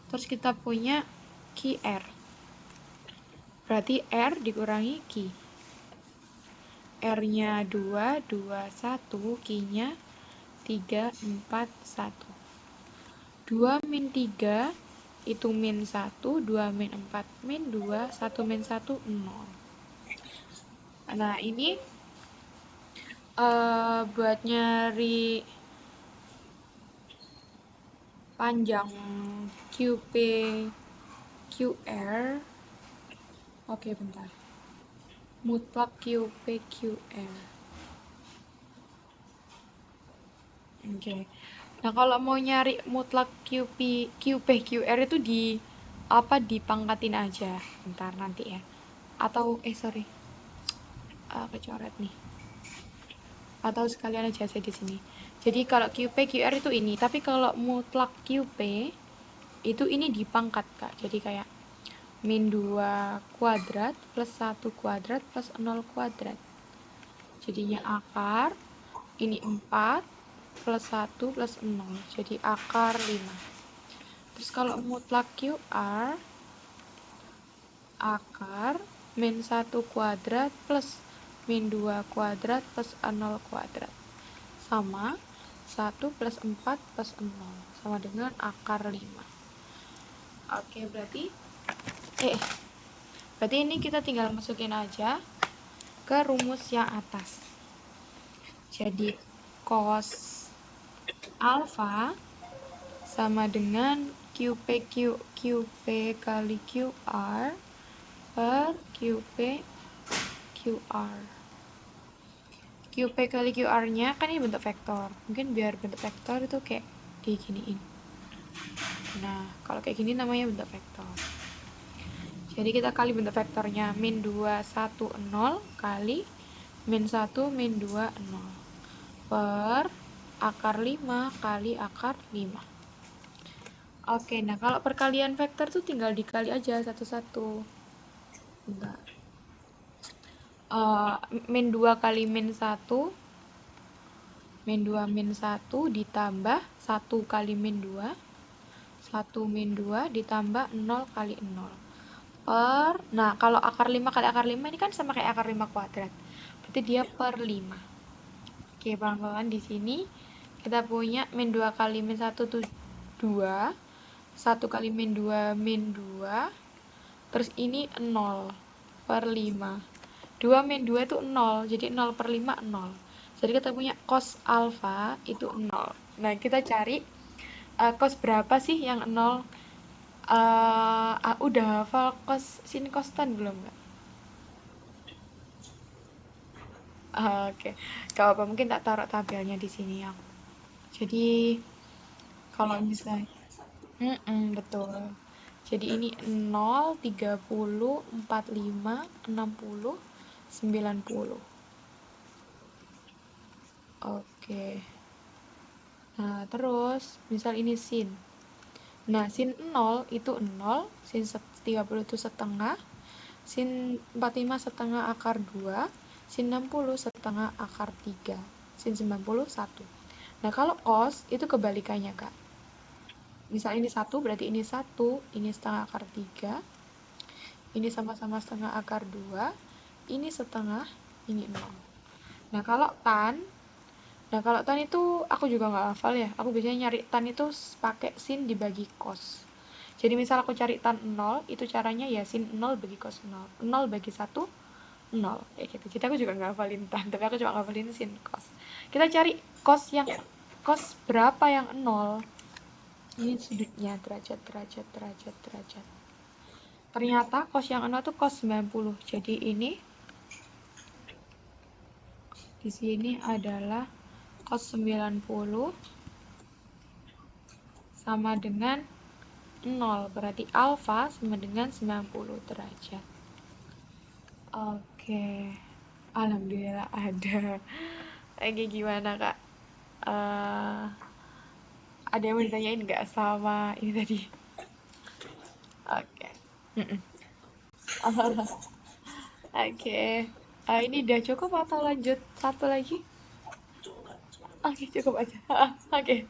Terus kita punya Q R. Berarti R dikurangi Q. R-nya 2, 2, 1, Q-nya 3, 4, 1. 2 min 3 itu min 1, 2 min 4 min 2, 1 min 1, 0. Nah, ini buat nyari panjang QP QR. Oke, bentar. Mutlak QP QR. Oke. Nah, kalau mau nyari mutlak QP QR itu dipangkatin aja. Bentar nanti ya. Atau sorry. Kecoret nih. Atau sekalian aja saya di sini. Jadi kalau QP QR itu ini, tapi kalau mutlak QP itu ini dipangkat, Kak. Jadi kayak min 2 kuadrat plus 1 kuadrat plus 0 kuadrat. Jadinya akar ini 4 plus 1 plus 0. Jadi akar 5. Terus kalau mutlak QR akar min 1 kuadrat plus min 2 kuadrat plus 0 kuadrat sama 1 plus 4 plus 0 sama dengan akar 5. Oke, berarti ini kita tinggal masukin aja ke rumus yang atas. Jadi cos alfa sama dengan QP kali QR per QP QR. QP kali QR-nya kan ini bentuk vektor. Mungkin biar bentuk vektor itu kayak diginiin. Nah, kalau kayak gini namanya bentuk vektor. Jadi kita kali bentuk vektornya min 2, 1, 0 kali min 1, min 2, 0 per akar 5 kali akar 5. Oke, nah kalau perkalian vektor tuh tinggal dikali aja satu-satu. Bentar. Min 2 kali min 1 min 2 min 1 ditambah 1 kali min 2 1 min 2 ditambah 0 kali 0 per, nah kalau akar 5 kali akar 5 ini kan sama kayak akar 5 kuadrat, berarti dia per 5. Oke, pelan-pelan di sini kita punya min 2 kali min 1 itu 2, 1 kali min 2 min 2, terus ini 0 per 5. 2 min 2 itu 0, jadi 0 per 5, 0. Jadi kita punya cos alfa itu 0. Nah, kita cari cos berapa sih yang 0? Udah hafal cos sin cos tan belum, Kak? Oke. Gak apa, mungkin tak taruh tabelnya di sini ya. Jadi, kalau misalnya... betul. Jadi ini 0, 30, 45, 60, 90. Oke. Nah, terus misal ini sin. Nah, sin 0 itu 0, sin 30 itu setengah, sin 45 setengah akar 2, sin 60 setengah akar 3, sin 90 1. Nah, kalau cos itu kebalikannya, Kak. Misal ini 1, berarti ini 1, ini setengah akar 3, ini sama-sama setengah akar 2, ini setengah, ini 0. Nah, kalau tan itu aku juga nggak hafal ya. Aku biasanya nyari tan itu pakai sin dibagi cos. Jadi misal aku cari tan 0, itu caranya ya sin 0 bagi cos 0. 0 bagi 1, 0. Kayak gitu. Jadi aku juga nggak hafalin tan, tapi aku cuma hafalin sin cos. Kita cari cos berapa yang 0. Ini sudutnya derajat. Ternyata cos yang 0 itu cos 90. Jadi ini di sini adalah cos 90 sama dengan 0. Berarti alfa sama dengan 90 derajat. Oke. Alhamdulillah ada. Lagi gimana, Kak? Ada yang mau ditanyain nggak sama ini tadi? Oke. Oke. Ini udah cukup atau lanjut satu lagi? Oke, cukup aja. Oke.